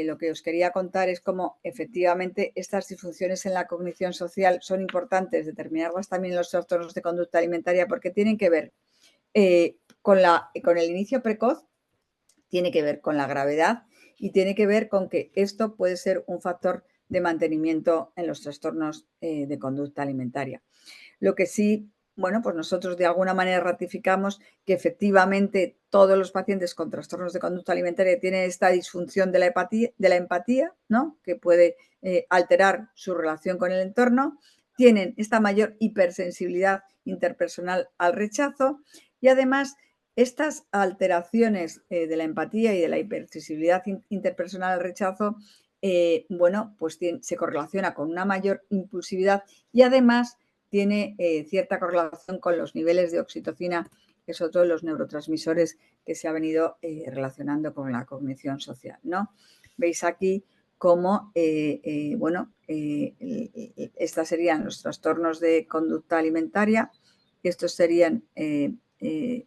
lo que os quería contar es cómo efectivamente estas disfunciones en la cognición social son importantes, determinarlas también en los trastornos de conducta alimentaria, porque tienen que ver con el inicio precoz, tiene que ver con la gravedad y tiene que ver con que esto puede ser un factor de mantenimiento en los trastornos de conducta alimentaria. Lo que sí, bueno, pues nosotros de alguna manera ratificamos que efectivamente todos los pacientes con trastornos de conducta alimentaria tienen esta disfunción de la empatía, ¿no? Que puede alterar su relación con el entorno, tienen esta mayor hipersensibilidad interpersonal al rechazo y además estas alteraciones de la empatía y de la hipersensibilidad interpersonal al rechazo, bueno, pues se correlaciona con una mayor impulsividad y además tiene cierta correlación con los niveles de oxitocina, que es otro de los neurotransmisores que se ha venido relacionando con la cognición social, ¿no? Veis aquí cómo, bueno, estos serían los trastornos de conducta alimentaria, estos serían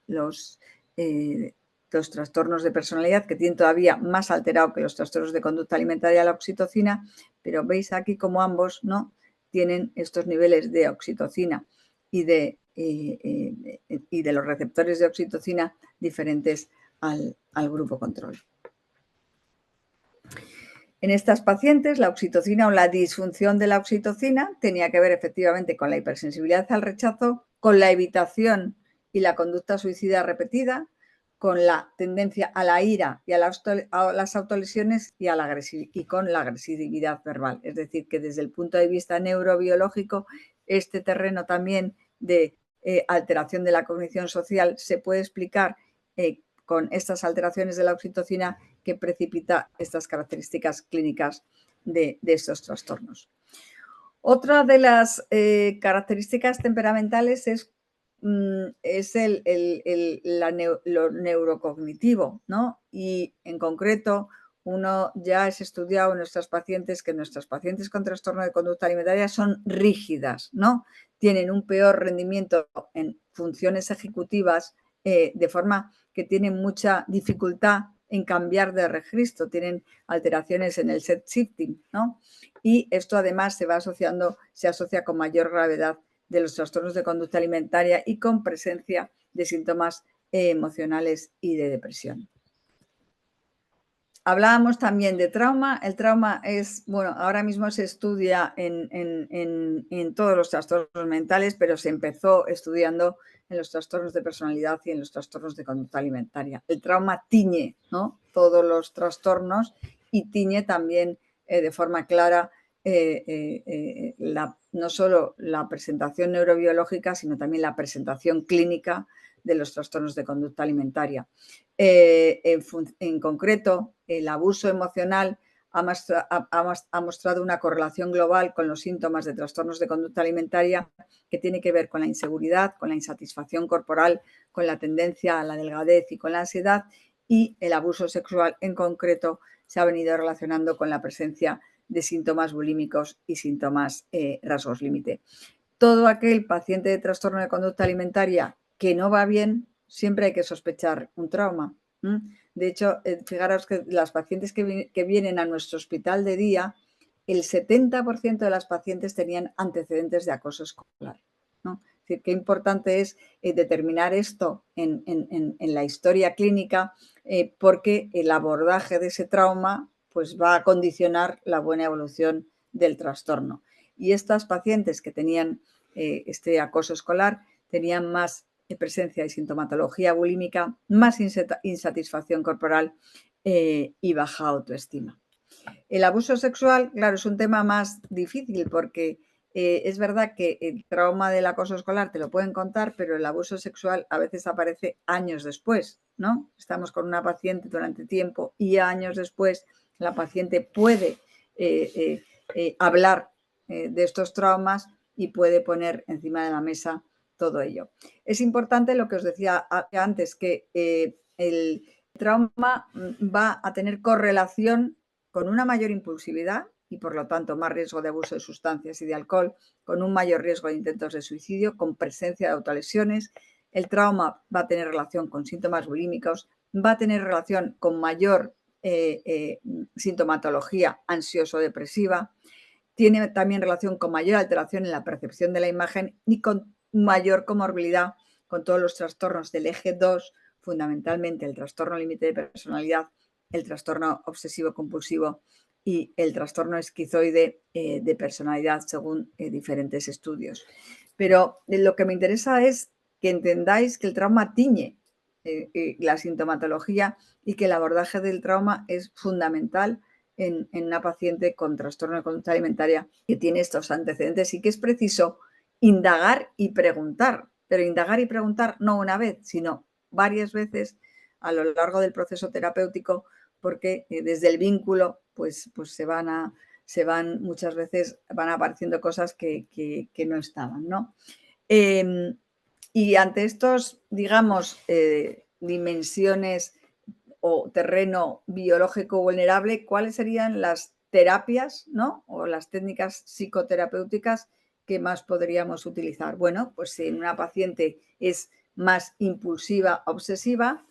los trastornos de personalidad que tienen todavía más alterado que los trastornos de conducta alimentaria la oxitocina, pero veis aquí como ambos, ¿no?, tienen estos niveles de oxitocina y de los receptores de oxitocina diferentes al grupo control. En estas pacientes, la oxitocina o la disfunción de la oxitocina tenía que ver efectivamente con la hipersensibilidad al rechazo, con la evitación y la conducta suicida repetida, con la tendencia a la ira y a las autolesiones y con la agresividad verbal. Es decir, que desde el punto de vista neurobiológico, este terreno también de alteración de la cognición social se puede explicar con estas alteraciones de la oxitocina que precipita estas características clínicas de estos trastornos. Otra de las características temperamentales es lo neurocognitivo, ¿no? Y en concreto, uno ya es estudiado en nuestras pacientes que nuestras pacientes con trastorno de conducta alimentaria son rígidas, ¿no? Tienen un peor rendimiento en funciones ejecutivas, de forma que tienen mucha dificultad en cambiar de registro, tienen alteraciones en el set shifting, ¿no? Y esto además se asocia con mayor gravedad de los trastornos de conducta alimentaria y con presencia de síntomas emocionales y de depresión. Hablábamos también de trauma. El trauma es, bueno, ahora mismo se estudia en todos los trastornos mentales, pero se empezó estudiando en los trastornos de personalidad y en los trastornos de conducta alimentaria. El trauma tiñe, ¿no?, todos los trastornos y tiñe también de forma clara no solo la presentación neurobiológica, sino también la presentación clínica de los trastornos de conducta alimentaria. En concreto, el abuso emocional ha mostrado una correlación global con los síntomas de trastornos de conducta alimentaria que tiene que ver con la inseguridad, con la insatisfacción corporal, con la tendencia a la delgadez y con la ansiedad, y el abuso sexual en concreto se ha venido relacionando con la presencia de síntomas bulímicos y síntomas rasgos límite. Todo aquel paciente de trastorno de conducta alimentaria que no va bien, siempre hay que sospechar un trauma. De hecho, fijaros que las pacientes que vienen a nuestro hospital de día, el 70% de las pacientes tenían antecedentes de acoso escolar, ¿no? Es decir, qué importante es determinar esto en la historia clínica, porque el abordaje de ese trauma pues, va a condicionar la buena evolución del trastorno. Y estas pacientes que tenían este acoso escolar tenían más presencia de sintomatología bulímica, más insatisfacción corporal y baja autoestima. El abuso sexual, claro, es un tema más difícil porque es verdad que el trauma del acoso escolar te lo pueden contar, pero el abuso sexual a veces aparece años después, ¿no? Estamos con una paciente durante tiempo y años después la paciente puede hablar de estos traumas y puede poner encima de la mesa todo ello. Es importante lo que os decía antes, que el trauma va a tener correlación con una mayor impulsividad y por lo tanto más riesgo de abuso de sustancias y de alcohol, con un mayor riesgo de intentos de suicidio, con presencia de autolesiones. El trauma va a tener relación con síntomas bulímicos, va a tener relación con mayor sintomatología ansioso-depresiva, tiene también relación con mayor alteración en la percepción de la imagen y con mayor comorbilidad con todos los trastornos del eje 2, fundamentalmente el trastorno límite de personalidad, el trastorno obsesivo-compulsivo y el trastorno esquizoide de personalidad, según diferentes estudios. Pero lo que me interesa es que entendáis que el trauma tiñe la sintomatología y que el abordaje del trauma es fundamental en una paciente con trastorno de conducta alimentaria que tiene estos antecedentes y que es preciso indagar y preguntar, pero indagar y preguntar no una vez, sino varias veces a lo largo del proceso terapéutico, porque desde el vínculo pues se van muchas veces van apareciendo cosas que no estaban, ¿no? Y ante estos, digamos, dimensiones o terreno biológico vulnerable, ¿cuáles serían las terapias, ¿no?, o las técnicas psicoterapéuticas que más podríamos utilizar? Bueno, pues si en una paciente es más impulsiva, obsesiva,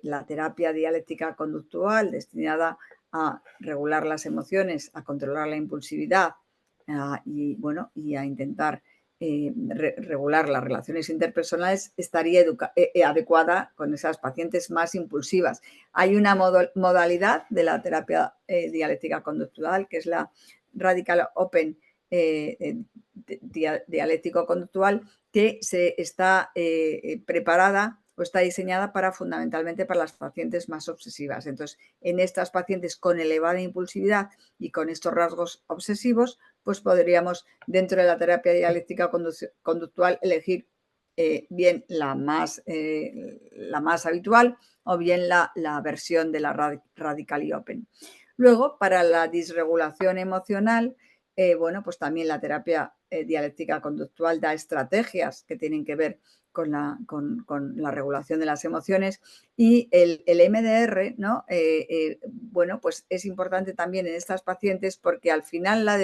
la terapia dialéctica conductual destinada a regular las emociones, a controlar la impulsividad y a intentar regular las relaciones interpersonales estaría adecuada con esas pacientes más impulsivas. Hay una modalidad de la terapia dialéctica conductual que es la Radical Open dialéctico-conductual que se está preparada o está diseñada fundamentalmente para las pacientes más obsesivas. Entonces, en estas pacientes con elevada impulsividad y con estos rasgos obsesivos, pues podríamos, dentro de la terapia dialéctica conductual, elegir bien la más habitual o bien la versión de la Radical y Open. Luego, para la disregulación emocional, bueno, pues también la terapia dialéctica conductual da estrategias que tienen que ver con la regulación de las emociones, y el MDR, ¿no? Bueno, pues es importante también en estas pacientes porque al final la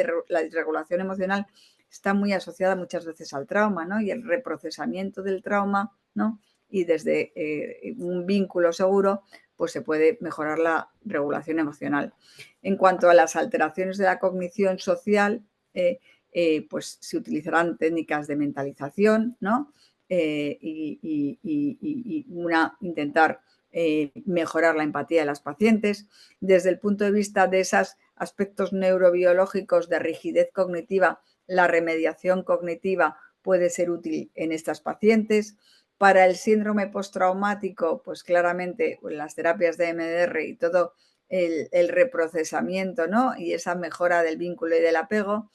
disregulación emocional está muy asociada muchas veces al trauma, ¿no? Y el reprocesamiento del trauma, ¿no? Y desde un vínculo seguro, pues se puede mejorar la regulación emocional. En cuanto a las alteraciones de la cognición social, pues se utilizarán técnicas de mentalización, ¿no? Intentar mejorar la empatía de las pacientes. Desde el punto de vista de esos aspectos neurobiológicos de rigidez cognitiva, la remediación cognitiva puede ser útil en estas pacientes. Para el síndrome postraumático, pues claramente las terapias de MDR y todo el reprocesamiento, ¿no? Y esa mejora del vínculo y del apego.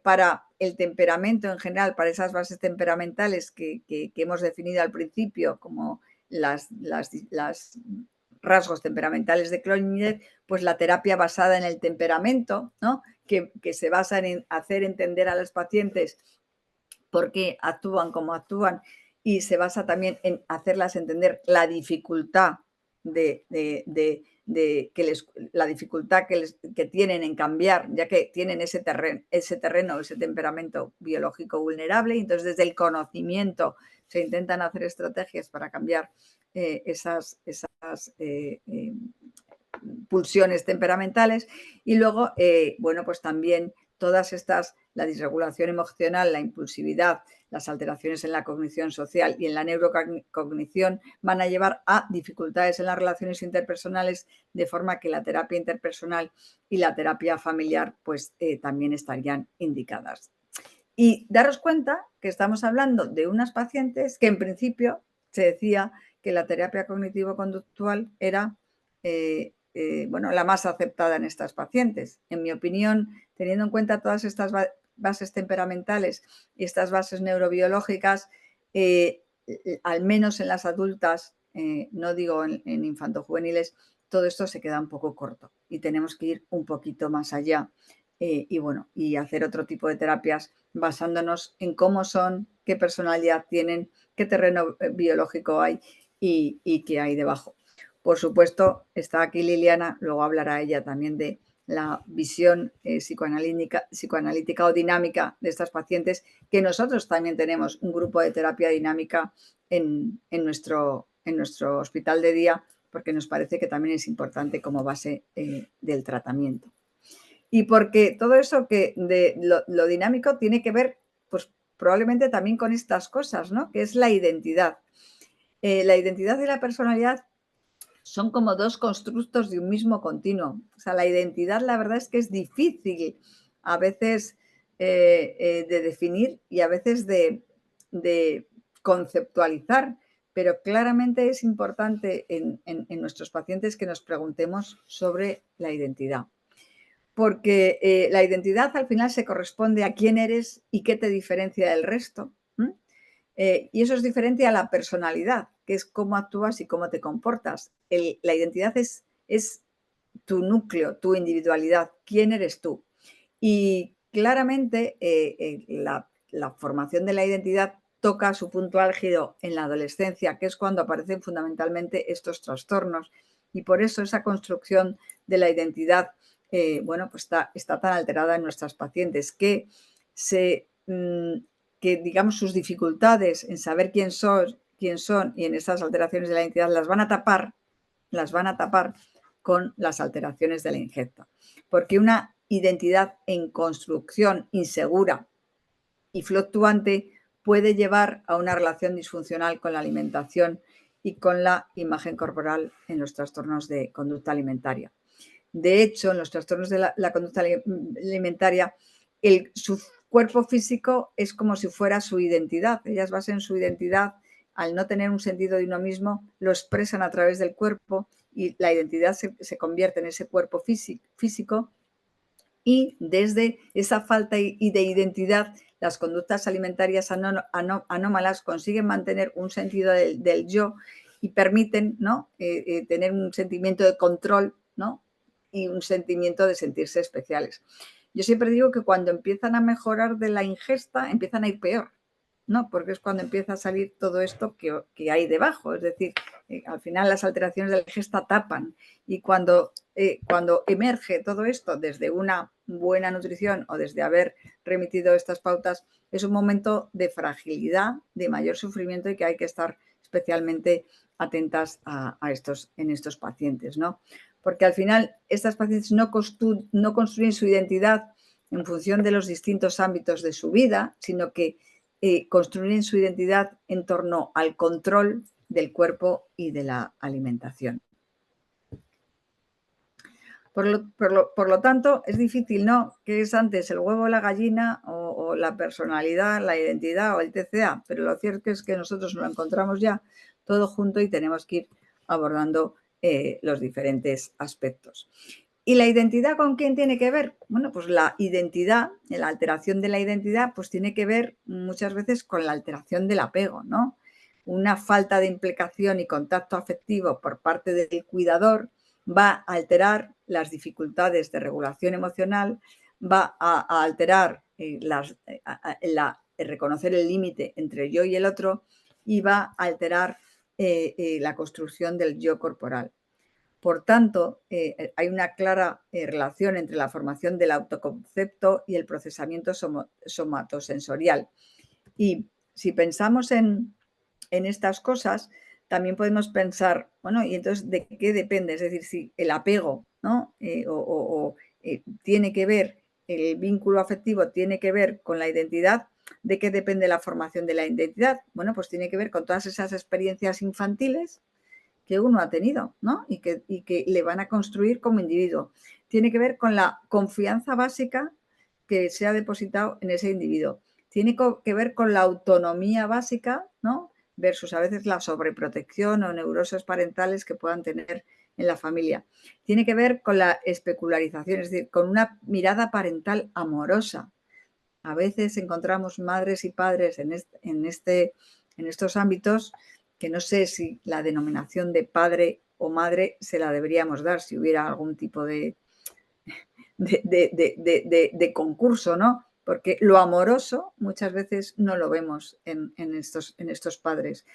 Para el temperamento en general, para esas bases temperamentales que hemos definido al principio como las rasgos temperamentales de Cloninger, pues la terapia basada en el temperamento, ¿no? que se basa en hacer entender a los pacientes por qué actúan como actúan, y se basa también en hacerlas entender la dificultad la dificultad que tienen en cambiar, ya que tienen ese terreno, ese temperamento biológico vulnerable, y entonces desde el conocimiento se intentan hacer estrategias para cambiar esas pulsiones temperamentales. Y luego, bueno, pues también todas estas, la disregulación emocional, la impulsividad, las alteraciones en la cognición social y en la neurocognición van a llevar a dificultades en las relaciones interpersonales, de forma que la terapia interpersonal y la terapia familiar pues también estarían indicadas. Y daros cuenta que estamos hablando de unas pacientes que en principio se decía que la terapia cognitivo-conductual era bueno, la más aceptada en estas pacientes. En mi opinión, teniendo en cuenta todas estas bases temperamentales y estas bases neurobiológicas, al menos en las adultas, no digo en infantojuveniles, todo esto se queda un poco corto y tenemos que ir un poquito más allá y bueno, y hacer otro tipo de terapias basándonos en cómo son, qué personalidad tienen, qué terreno biológico hay y qué hay debajo. Por supuesto, está aquí Liliana, luego hablará ella también de la visión psicoanalítica o dinámica de estas pacientes, que nosotros también tenemos un grupo de terapia dinámica en nuestro hospital de día, porque nos parece que también es importante como base del tratamiento. Y porque todo eso que de lo dinámico tiene que ver, pues probablemente también con estas cosas, ¿no? Que es la identidad. La identidad y la personalidad son como dos constructos de un mismo continuo. O sea, la identidad, la verdad es que es difícil a veces de definir y a veces de conceptualizar, pero claramente es importante en nuestros pacientes que nos preguntemos sobre la identidad. Porque la identidad al final se corresponde a quién eres y qué te diferencia del resto. Y eso es diferente a la personalidad, que es cómo actúas y cómo te comportas. La identidad es tu núcleo, tu individualidad, quién eres tú. Y claramente la formación de la identidad toca su punto álgido en la adolescencia, que es cuando aparecen fundamentalmente estos trastornos. Y por eso esa construcción de la identidad, bueno, pues está tan alterada en nuestras pacientes que digamos sus dificultades en saber quién son y en esas alteraciones de la identidad las van a tapar con las alteraciones de la ingesta. Porque una identidad en construcción insegura y fluctuante puede llevar a una relación disfuncional con la alimentación y con la imagen corporal en los trastornos de conducta alimentaria. De hecho, en los trastornos de la conducta alimentaria, su cuerpo físico es como si fuera su identidad. Ellas basan su identidad, al no tener un sentido de uno mismo, lo expresan a través del cuerpo y la identidad se convierte en ese cuerpo físico. Y desde esa falta de identidad, las conductas alimentarias anómalas consiguen mantener un sentido del yo y permiten, ¿no?, tener un sentimiento de control, ¿no?, y un sentimiento de sentirse especiales. Yo siempre digo que cuando empiezan a mejorar de la ingesta, empiezan a ir peor, ¿no?, porque es cuando empieza a salir todo esto que hay debajo. Es decir, al final las alteraciones de la ingesta tapan, y cuando emerge todo esto desde una buena nutrición o desde haber remitido estas pautas, es un momento de fragilidad, de mayor sufrimiento, y que hay que estar especialmente atentas en estos pacientes, ¿no? Porque al final estas pacientes no construyen su identidad en función de los distintos ámbitos de su vida, sino que construyen su identidad en torno al control del cuerpo y de la alimentación. Por lo tanto, es difícil, ¿no?, ¿qué es antes, el huevo o la gallina, o la personalidad, la identidad o el TCA? Pero lo cierto es que nosotros lo encontramos ya todo junto y tenemos que ir abordando los diferentes aspectos. ¿Y la identidad con quién tiene que ver? Bueno, pues la identidad, la alteración de la identidad, pues tiene que ver muchas veces con la alteración del apego, ¿no? Una falta de implicación y contacto afectivo por parte del cuidador va a alterar las dificultades de regulación emocional, va a alterar reconocer el límite entre yo y el otro, y va a alterar la construcción del yo corporal. Por tanto, hay una clara relación entre la formación del autoconcepto y el procesamiento somatosensorial. Y si pensamos en estas cosas, también podemos pensar, bueno, ¿y entonces de qué depende? Es decir, si el apego, ¿no?, tiene que ver, el vínculo afectivo tiene que ver con la identidad, ¿de qué depende la formación de la identidad? Bueno, pues tiene que ver con todas esas experiencias infantiles que uno ha tenido, ¿no?, y que le van a construir como individuo. Tiene que ver con la confianza básica que se ha depositado en ese individuo. Tiene que ver con la autonomía básica, ¿no?, versus a veces la sobreprotección o neurosis parentales que puedan tener en la familia. Tiene que ver con la especularización, es decir, con una mirada parental amorosa. A veces encontramos madres y padres en estos ámbitos que no sé si la denominación de padre o madre se la deberíamos dar si hubiera algún tipo de concurso, ¿no? Porque lo amoroso muchas veces no lo vemos en estos padres.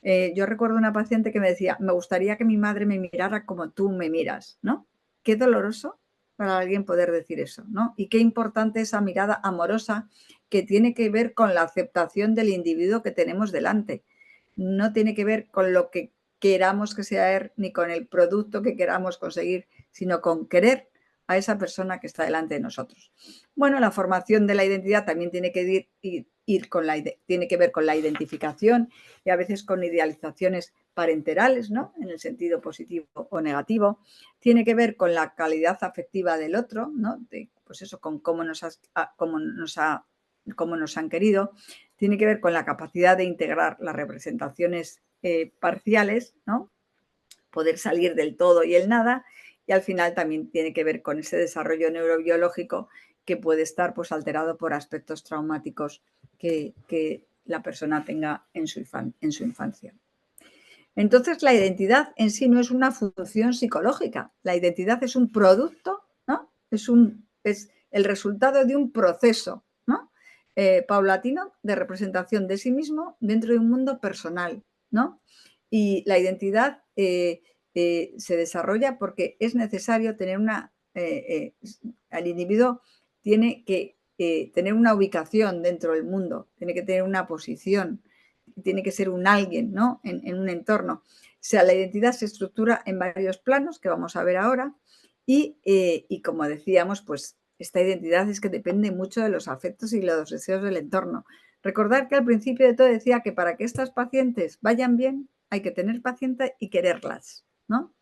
Yo recuerdo una paciente que me decía, me gustaría que mi madre me mirara como tú me miras, ¿no? Qué doloroso para alguien poder decir eso, ¿no? Y qué importante esa mirada amorosa que tiene que ver con la aceptación del individuo que tenemos delante. No tiene que ver con lo que queramos que sea él, ni con el producto que queramos conseguir, sino con querer a esa persona que está delante de nosotros. Bueno, la formación de la identidad también tiene que tiene que ver con la identificación y a veces con idealizaciones parenterales, ¿no?, en el sentido positivo o negativo. Tiene que ver con la calidad afectiva del otro, ¿no?, pues eso, con cómo nos han querido. Tiene que ver con la capacidad de integrar las representaciones parciales, ¿no?, poder salir del todo y el nada. Y al final también tiene que ver con ese desarrollo neurobiológico que puede estar, pues, alterado por aspectos traumáticos que la persona tenga en su infancia. Entonces, la identidad en sí no es una función psicológica. La identidad es un producto, ¿no?, es el resultado de un proceso, ¿no?, paulatino de representación de sí mismo dentro de un mundo personal, ¿no? Y la identidad se desarrolla porque es necesario tener el individuo tiene que tener una ubicación dentro del mundo, tiene que tener una posición, tiene que ser un alguien, ¿no?, en un entorno. O sea, la identidad se estructura en varios planos que vamos a ver ahora y como decíamos, pues esta identidad es que depende mucho de los afectos y los deseos del entorno. Recordar que al principio de todo decía que para que estas pacientes vayan bien hay que tener paciencia y quererlas, ¿no?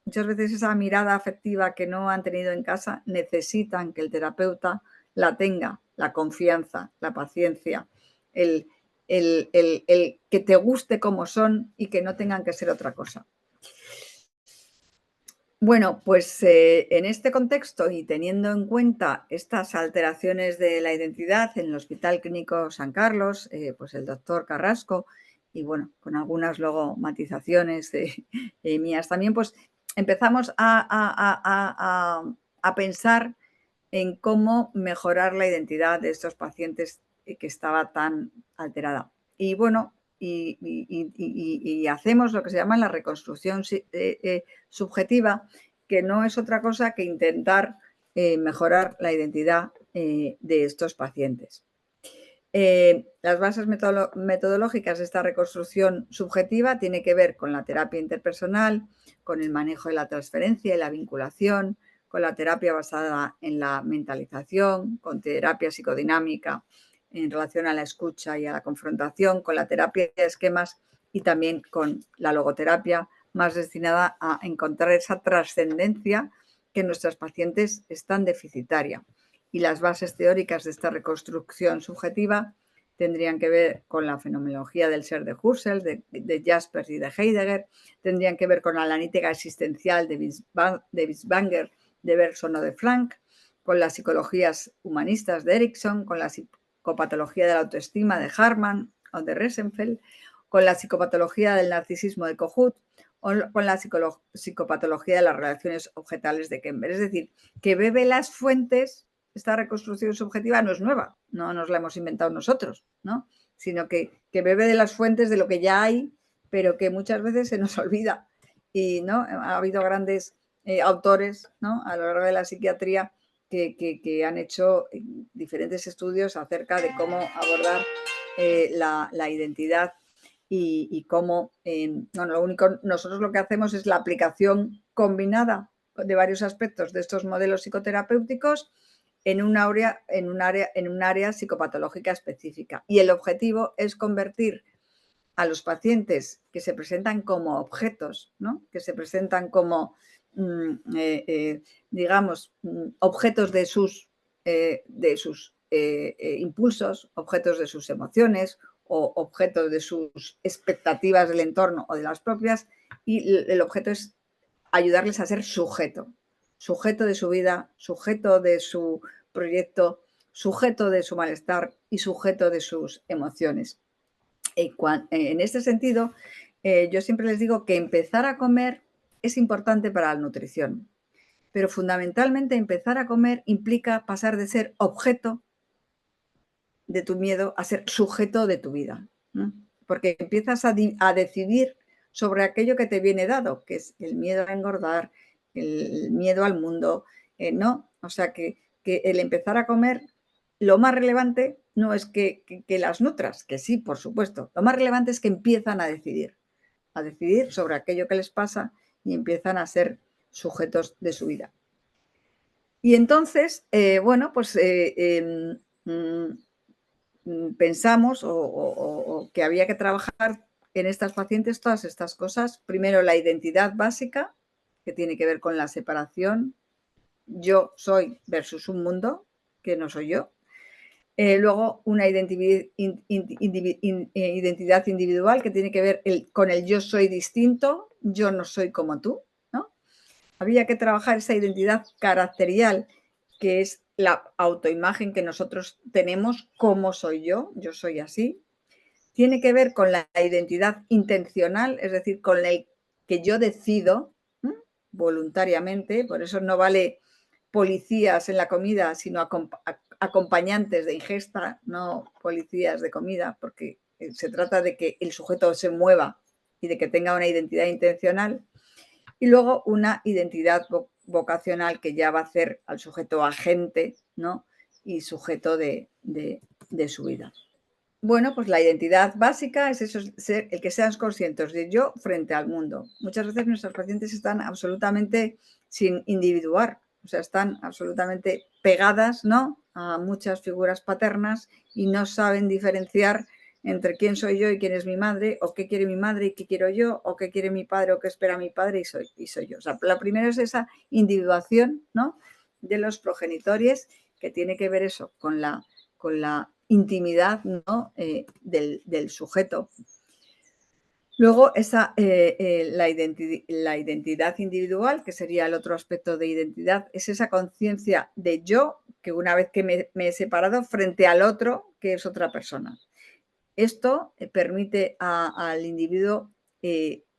Muchas veces esa mirada afectiva que no han tenido en casa necesitan que el terapeuta la tenga la confianza, la paciencia, el que te guste como son y que no tengan que ser otra cosa. Bueno, pues en este contexto y teniendo en cuenta estas alteraciones de la identidad en el Hospital Clínico San Carlos, pues el doctor Carrasco, y bueno, con algunas luego matizaciones mías también, pues empezamos a pensar en cómo mejorar la identidad de estos pacientes que estaba tan alterada. Y bueno, y hacemos lo que se llama la reconstrucción subjetiva, que no es otra cosa que intentar mejorar la identidad de estos pacientes. Las bases metodológicas de esta reconstrucción subjetiva tienen que ver con la terapia interpersonal, con el manejo de la transferencia y la vinculación, con la terapia basada en la mentalización, con terapia psicodinámica en relación a la escucha y a la confrontación, con la terapia de esquemas y también con la logoterapia más destinada a encontrar esa trascendencia que en nuestros pacientes es tan deficitaria. Y las bases teóricas de esta reconstrucción subjetiva tendrían que ver con la fenomenología del ser de Husserl, de Jaspers y de Heidegger, tendrían que ver con la analítica existencial de Binswanger, de Bergson o de Frank, con las psicologías humanistas de Erickson, con la psicopatología de la autoestima de Hartmann o de Rosenfeld, con la psicopatología del narcisismo de Kohut o con la psicopatología de las relaciones objetales de Kemper. Es decir, que bebe las fuentes. Esta reconstrucción subjetiva no es nueva, no nos la hemos inventado nosotros, ¿no? Sino que bebe de las fuentes de lo que ya hay, pero que muchas veces se nos olvida. Y ¿no? Ha habido grandes autores, ¿no? A lo largo de la psiquiatría que han hecho diferentes estudios acerca de cómo abordar la identidad y cómo, nosotros lo que hacemos es la aplicación combinada de varios aspectos de estos modelos psicoterapéuticos en un área psicopatológica específica. Y el objetivo es convertir a los pacientes que se presentan como objetos, ¿no? Que se presentan como, digamos, objetos de sus impulsos, objetos de sus emociones o objetos de sus expectativas del entorno o de las propias, y el objeto es ayudarles a ser sujeto de su vida, sujeto de su proyecto, sujeto de su malestar y sujeto de sus emociones. En este sentido, yo siempre les digo que empezar a comer es importante para la nutrición, pero fundamentalmente empezar a comer implica pasar de ser objeto de tu miedo a ser sujeto de tu vida, ¿no? Porque empiezas a decidir sobre aquello que te viene dado, que es el miedo a engordar, el miedo al mundo, ¿no? O sea, que el empezar a comer, lo más relevante no es que las nutras, que sí, por supuesto, lo más relevante es que empiezan a decidir sobre aquello que les pasa y empiezan a ser sujetos de su vida. Y entonces, bueno, pues pensamos o que había que trabajar en estas pacientes todas estas cosas. Primero, la identidad básica, que tiene que ver con la separación. Yo soy versus un mundo, que no soy yo. Luego, una identidad individual, que tiene que ver con el yo soy distinto, yo no soy como tú, ¿no? Había que trabajar esa identidad caracterial, que es la autoimagen que nosotros tenemos, cómo soy yo soy así. Tiene que ver con la identidad intencional, es decir, con el que yo decido voluntariamente, por eso no vale policías en la comida, sino acompañantes de ingesta, no policías de comida, porque se trata de que el sujeto se mueva y de que tenga una identidad intencional. Y luego una identidad vocacional, que ya va a hacer al sujeto agente, ¿no? Y sujeto de su vida. Bueno, pues la identidad básica es eso, ser el que sean conscientes de yo frente al mundo. Muchas veces nuestros pacientes están absolutamente sin individuar, o sea, están absolutamente pegadas, ¿no?, a muchas figuras paternas y no saben diferenciar entre quién soy yo y quién es mi madre, o qué quiere mi madre y qué quiero yo, o qué quiere mi padre o qué espera mi padre y soy yo. O sea, la primera es esa individuación, ¿no?, de los progenitores, que tiene que ver eso con la la intimidad, ¿no? Del sujeto. Luego, la identidad individual, que sería el otro aspecto de identidad, es esa conciencia de yo, que una vez que me he separado, frente al otro, que es otra persona. Esto permite al individuo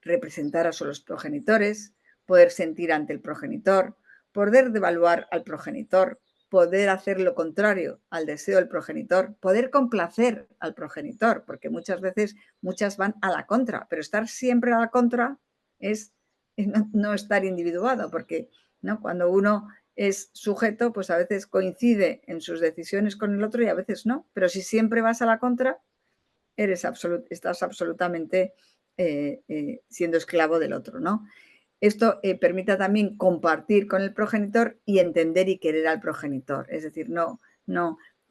representar a sus progenitores, poder sentir ante el progenitor, poder devaluar al progenitor, poder hacer lo contrario al deseo del progenitor, poder complacer al progenitor, porque muchas veces muchas van a la contra, pero estar siempre a la contra es no estar individuado, porque, ¿no?, cuando uno es sujeto, pues a veces coincide en sus decisiones con el otro y a veces no, pero si siempre vas a la contra, estás absolutamente siendo esclavo del otro, ¿no? Esto permite también compartir con el progenitor y entender y querer al progenitor. Es decir, no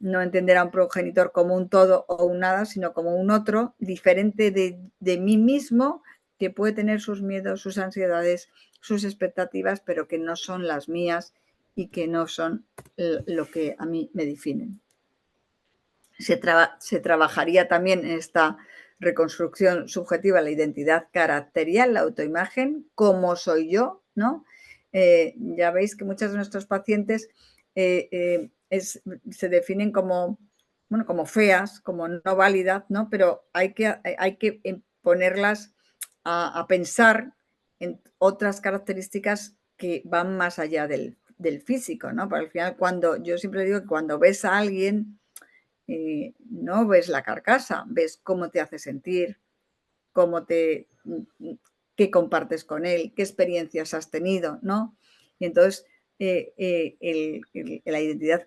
entender a un progenitor como un todo o un nada, sino como un otro diferente de mí mismo, que puede tener sus miedos, sus ansiedades, sus expectativas, pero que no son las mías y que no son lo que a mí me definen. Se trabajaría también en esta reconstrucción subjetiva la identidad caracterial, la autoimagen, cómo soy yo, ¿no? Ya veis que muchos de nuestros pacientes se definen como, bueno, como feas, como no válidas, ¿no? Pero hay que ponerlas a pensar en otras características que van más allá del físico, ¿no? Porque al final, yo siempre digo que cuando ves a alguien, no ves la carcasa, ves cómo te hace sentir, qué compartes con él, qué experiencias has tenido, ¿no? Y entonces la identidad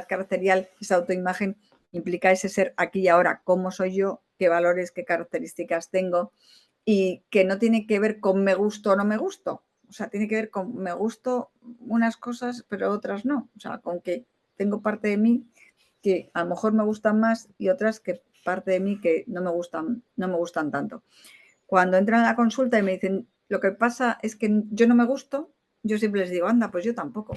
caracterial, esa autoimagen, implica ese ser aquí y ahora, cómo soy yo, qué valores, qué características tengo, y que no tiene que ver con me gusto o no me gusto. O sea, tiene que ver con me gusto unas cosas, pero otras no. O sea, con que tengo parte de mí que a lo mejor me gustan más y otras que parte de mí que no me gustan tanto. Cuando entran a la consulta y me dicen, lo que pasa es que yo no me gusto, yo siempre les digo, anda, pues yo tampoco.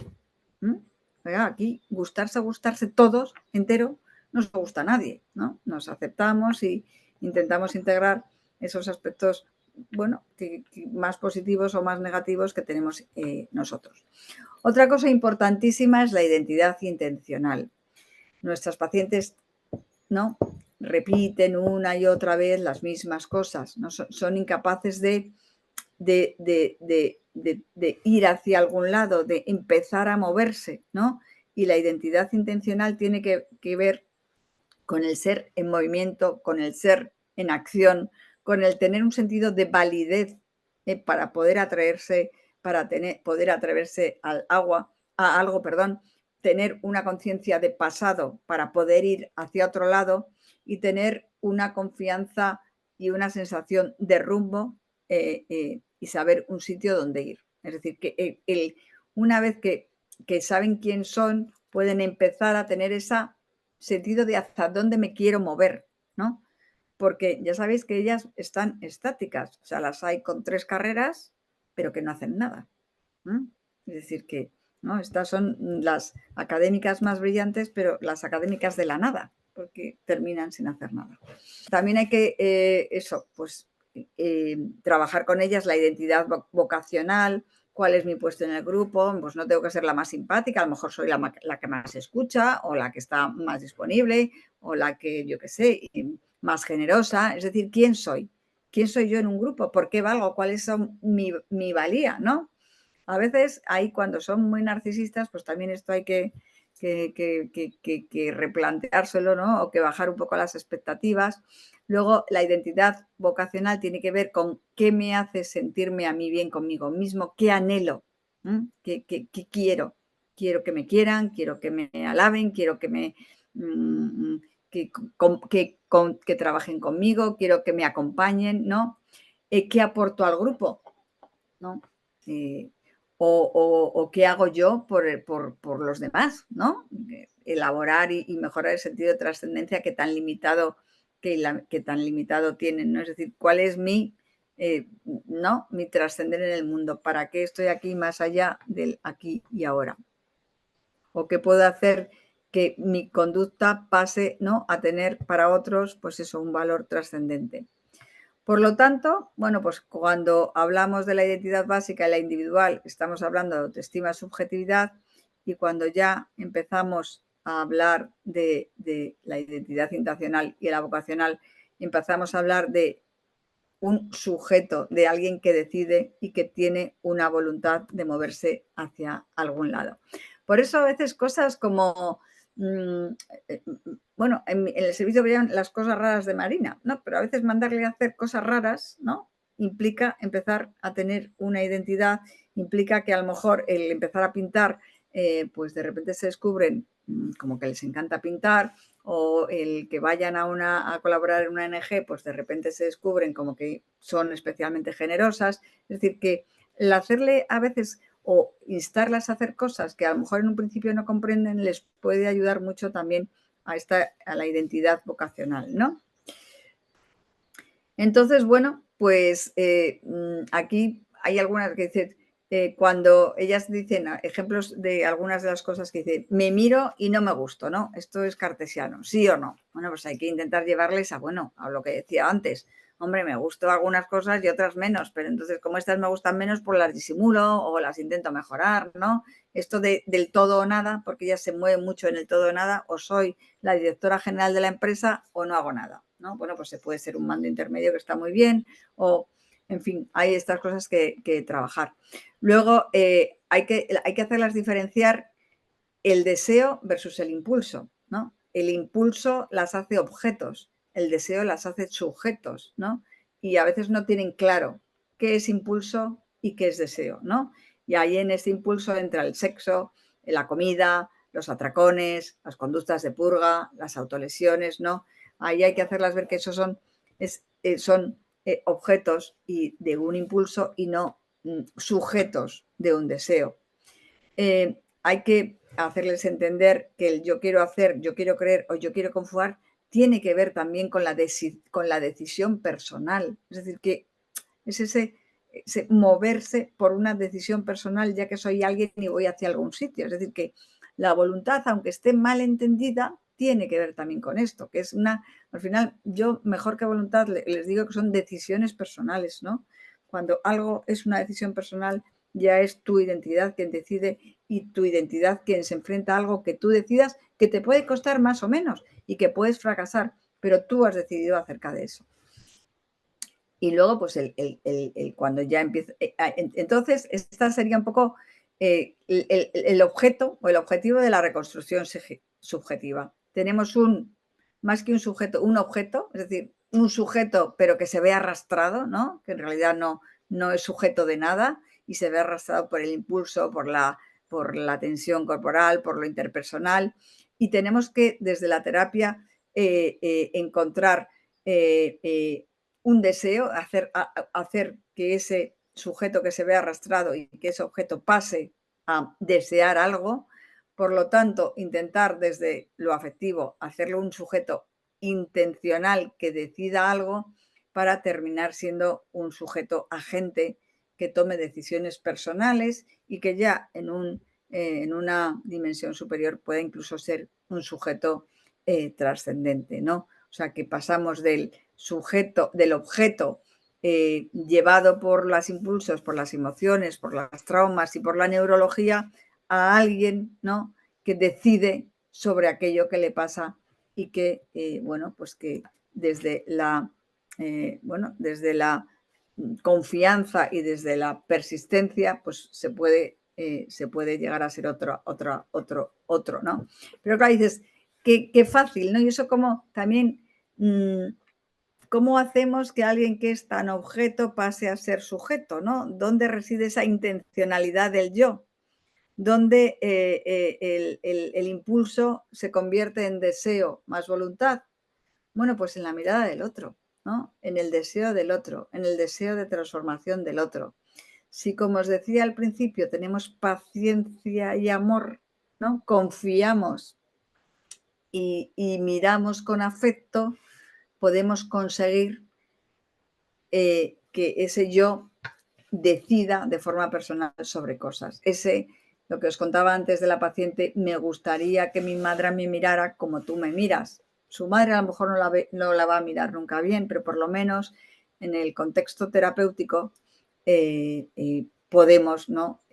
Aquí gustarse todos entero no nos gusta a nadie, ¿no? Nos aceptamos y intentamos integrar esos aspectos, bueno, más positivos o más negativos que tenemos nosotros. Otra cosa importantísima es la identidad intencional. Nuestras pacientes, ¿no?, repiten una y otra vez las mismas cosas, ¿no? Son incapaces de ir hacia algún lado, de empezar a moverse, ¿no? Y la identidad intencional tiene que ver con el ser en movimiento, con el ser en acción, con el tener un sentido de validez para poder atreverse al agua, a algo, tener una conciencia de pasado para poder ir hacia otro lado y tener una confianza y una sensación de rumbo y saber un sitio donde ir. Es decir, que una vez que saben quién son, pueden empezar a tener ese sentido de hasta dónde me quiero mover, ¿no? Porque ya sabéis que ellas están estáticas, o sea, las hay con 3 carreras, pero que no hacen nada. Es decir, que, ¿no?, estas son las académicas más brillantes, pero las académicas de la nada, porque terminan sin hacer nada. También hay que, trabajar con ellas la identidad vocacional, cuál es mi puesto en el grupo. Pues no tengo que ser la más simpática, a lo mejor soy la que más escucha o la que está más disponible o la que, yo qué sé, más generosa. Es decir, ¿quién soy? ¿Quién soy yo en un grupo? ¿Por qué valgo? ¿Cuál es mi valía? ¿No? A veces ahí, cuando son muy narcisistas, pues también esto hay que replanteárselo, ¿no? O que bajar un poco las expectativas. Luego, la identidad vocacional tiene que ver con qué me hace sentirme a mí bien conmigo mismo, qué anhelo, qué quiero. Quiero que me quieran, quiero que me alaben, quiero que que trabajen conmigo, quiero que me acompañen, ¿no? ¿Qué aporto al grupo? ¿No? O qué hago yo por los demás, ¿no? Elaborar y mejorar el sentido de trascendencia que tan limitado tienen, ¿no? Es decir, ¿cuál es mi trascender en el mundo? ¿Para qué estoy aquí más allá del aquí y ahora? ¿O qué puedo hacer que mi conducta pase, ¿no?, a tener para otros, pues eso, un valor trascendente. Por lo tanto, bueno, pues cuando hablamos de la identidad básica y la individual, estamos hablando de autoestima, subjetividad, y cuando ya empezamos a hablar de la identidad intencional y la vocacional, empezamos a hablar de un sujeto, de alguien que decide y que tiene una voluntad de moverse hacia algún lado. Por eso a veces cosas como, mm, eh, bueno, en el servicio veían las cosas raras de Marina, ¿no? Pero a veces mandarle a hacer cosas raras, ¿no?, implica empezar a tener una identidad, implica que a lo mejor el empezar a pintar, pues de repente se descubren como que les encanta pintar, o el que vayan a colaborar en una ONG, pues de repente se descubren como que son especialmente generosas. Es decir, que el hacerle a veces o instarlas a hacer cosas que a lo mejor en un principio no comprenden les puede ayudar mucho también a la identidad vocacional, ¿no? Entonces, bueno, pues aquí hay algunas que dicen, cuando ellas dicen ejemplos de algunas de las cosas que dicen, me miro y no me gusto, ¿no? Esto es cartesiano, ¿sí o no? Bueno, pues hay que intentar llevarles a, bueno, a lo que decía antes. Hombre, me gustan algunas cosas y otras menos, pero entonces como estas me gustan menos, pues las disimulo o las intento mejorar, ¿no? Esto del todo o nada, porque ellas se mueven mucho en el todo o nada, o soy la directora general de la empresa o no hago nada, ¿no? Bueno, pues se puede ser un mando intermedio que está muy bien o, en fin, hay estas cosas que trabajar. Luego, hay que hacerlas diferenciar el deseo versus el impulso, ¿no? El impulso las hace objetos, el deseo las hace sujetos, ¿no? Y a veces no tienen claro qué es impulso y qué es deseo, ¿no? Y ahí en ese impulso entra el sexo, la comida, los atracones, las conductas de purga, las autolesiones, ¿no? Ahí hay que hacerlas ver que esos son objetos y de un impulso y no sujetos de un deseo. Hay que hacerles entender que el yo quiero hacer, yo quiero creer o yo quiero confiar tiene que ver también con la decisión personal. Es decir, que es ese moverse por una decisión personal, ya que soy alguien y voy hacia algún sitio. Es decir, que la voluntad, aunque esté mal entendida, tiene que ver también con esto, que es al final, yo mejor que voluntad les digo que son decisiones personales, ¿no? Cuando algo es una decisión personal, ya es tu identidad quien decide y tu identidad quien se enfrenta a algo que tú decidas, que te puede costar más o menos y que puedes fracasar, pero tú has decidido acerca de eso. Y luego, pues cuando ya empieza... entonces, esta sería un poco el objeto o el objetivo de la reconstrucción subjetiva. Tenemos más que un sujeto, un objeto, es decir, un sujeto, pero que se ve arrastrado, ¿no? Que en realidad no es sujeto de nada y se ve arrastrado por el impulso, por la tensión corporal, por lo interpersonal. Y tenemos que, desde la terapia, encontrar un deseo, hacer que ese sujeto que se ve arrastrado y que ese objeto pase a desear algo. Por lo tanto, intentar desde lo afectivo hacerlo un sujeto intencional que decida algo para terminar siendo un sujeto agente que tome decisiones personales y que ya en una dimensión superior pueda incluso ser un sujeto trascendente, ¿no? O sea, que pasamos del objeto llevado por los impulsos, por las emociones, por las traumas y por la neurología, a alguien, ¿no?, que decide sobre aquello que le pasa y que, bueno, pues que desde la confianza y desde la persistencia, pues se puede llegar a ser otro, ¿no? Pero claro, dices, qué fácil, ¿no? Y eso como también, ¿cómo hacemos que alguien que es tan objeto pase a ser sujeto, ¿no? ¿Dónde reside esa intencionalidad del yo? ¿Dónde el impulso se convierte en deseo más voluntad? Bueno, pues en la mirada del otro, ¿no? En el deseo del otro, en el deseo de transformación del otro. Si, como os decía al principio, tenemos paciencia y amor, ¿no? Confiamos y miramos con afecto, podemos conseguir que ese yo decida de forma personal sobre cosas. Ese Lo que os contaba antes de la paciente, me gustaría que mi madre me mirara como tú me miras. Su madre a lo mejor no la va a mirar nunca bien, pero por lo menos en el contexto terapéutico podemos, ¿no?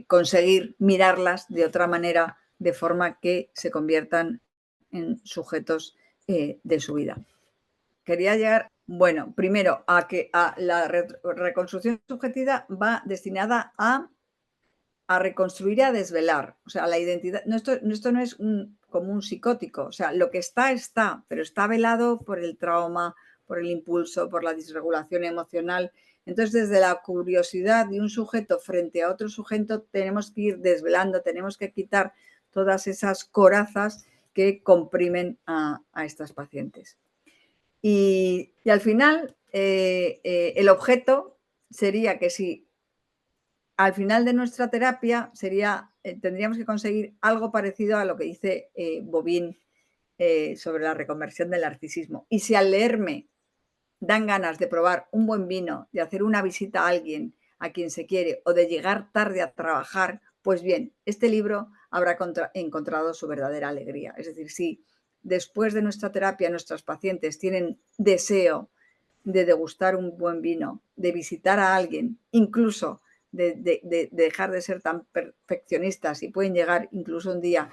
Conseguir mirarlas de otra manera, de forma que se conviertan en sujetos de su vida. Quería llegar, bueno, primero a que la reconstrucción subjetiva va destinada a reconstruir y a desvelar. O sea, la identidad, esto no es como un psicótico, o sea, lo que está, pero está velado por el trauma, por el impulso, por la disregulación emocional. Entonces, desde la curiosidad de un sujeto frente a otro sujeto, tenemos que ir desvelando, tenemos que quitar todas esas corazas que comprimen a estas pacientes. Y al final, el objeto sería que si al final de nuestra terapia tendríamos que conseguir algo parecido a lo que dice Bobín sobre la reconversión del narcisismo. Y si al leerme dan ganas de probar un buen vino, de hacer una visita a alguien a quien se quiere o de llegar tarde a trabajar, pues bien, este libro habrá encontrado su verdadera alegría. Es decir, si después de nuestra terapia nuestros pacientes tienen deseo de degustar un buen vino, de visitar a alguien, incluso de dejar de ser tan perfeccionistas y pueden llegar incluso un día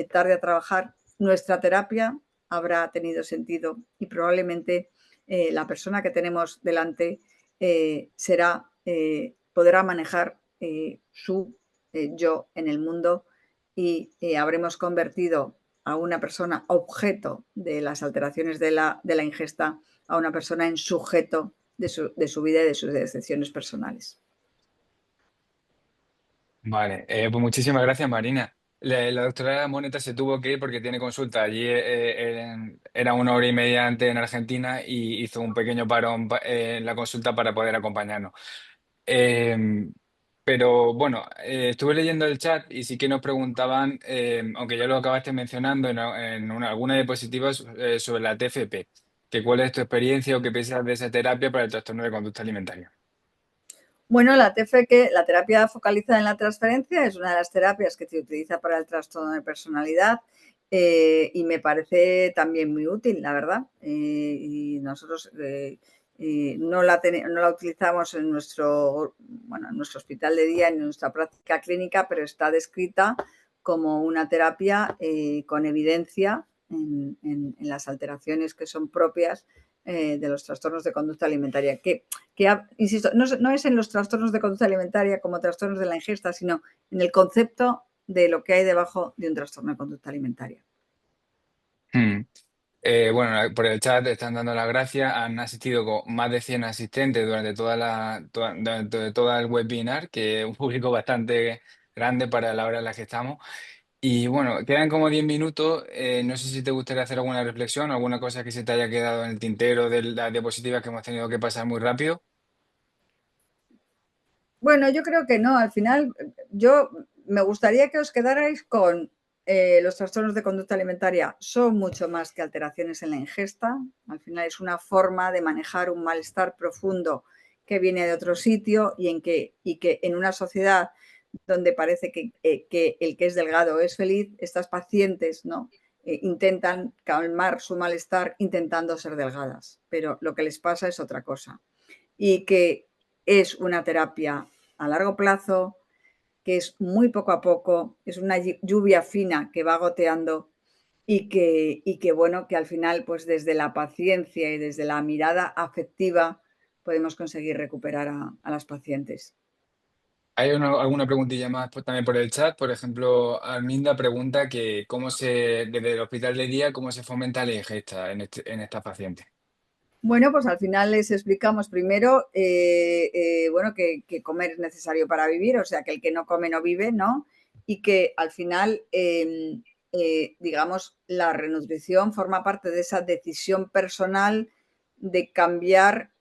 tarde a trabajar, nuestra terapia habrá tenido sentido y probablemente la persona que tenemos delante podrá manejar su yo en el mundo y habremos convertido a una persona objeto de las alteraciones de la ingesta a una persona en sujeto de su vida y de sus decisiones personales. Vale, pues muchísimas gracias, Marina. La doctora Moneta se tuvo que ir porque tiene consulta. Allí era 1 hora y media antes en Argentina y hizo un pequeño parón en la consulta para poder acompañarnos. Eh, pero bueno, estuve leyendo el chat y sí que nos preguntaban, aunque ya lo acabaste mencionando en alguna diapositiva sobre la TFP, que cuál es tu experiencia o qué piensas de esa terapia para el trastorno de conducta alimentaria. Bueno, la TFQ, la terapia focalizada en la transferencia, es una de las terapias que se utiliza para el trastorno de personalidad y me parece también muy útil, la verdad. Y nosotros no la utilizamos en nuestro hospital de día, en nuestra práctica clínica, pero está descrita como una terapia con evidencia en las alteraciones que son propias de los trastornos de conducta alimentaria, insisto, no es en los trastornos de conducta alimentaria como trastornos de la ingesta, sino en el concepto de lo que hay debajo de un trastorno de conducta alimentaria. Hmm. Bueno, por el chat están dando las gracias. Han asistido con más de 100 asistentes durante todo el webinar, que es un público bastante grande para la hora en la que estamos. Y bueno, quedan como 10 minutos. No sé si te gustaría hacer alguna reflexión, alguna cosa que se te haya quedado en el tintero de las diapositivas que hemos tenido que pasar muy rápido. Bueno, yo creo que no. Al final, yo me gustaría que os quedarais con los trastornos de conducta alimentaria son mucho más que alteraciones en la ingesta. Al final es una forma de manejar un malestar profundo que viene de otro sitio y que en una sociedad donde parece que el que es delgado es feliz, estas pacientes, ¿no? Intentan calmar su malestar intentando ser delgadas, pero lo que les pasa es otra cosa. Y que es una terapia a largo plazo, que es muy poco a poco, es una lluvia fina que va goteando y que bueno, que al final, pues desde la paciencia y desde la mirada afectiva podemos conseguir recuperar a las pacientes. Hay alguna preguntilla más también por el chat. Por ejemplo, Arminda pregunta que desde el hospital de día, cómo se fomenta la ingesta en estas pacientes. Bueno, pues al final les explicamos primero, bueno, que comer es necesario para vivir, o sea, que el que no come no vive, ¿no? Y que al final, digamos, la renutrición forma parte de esa decisión personal de cambiar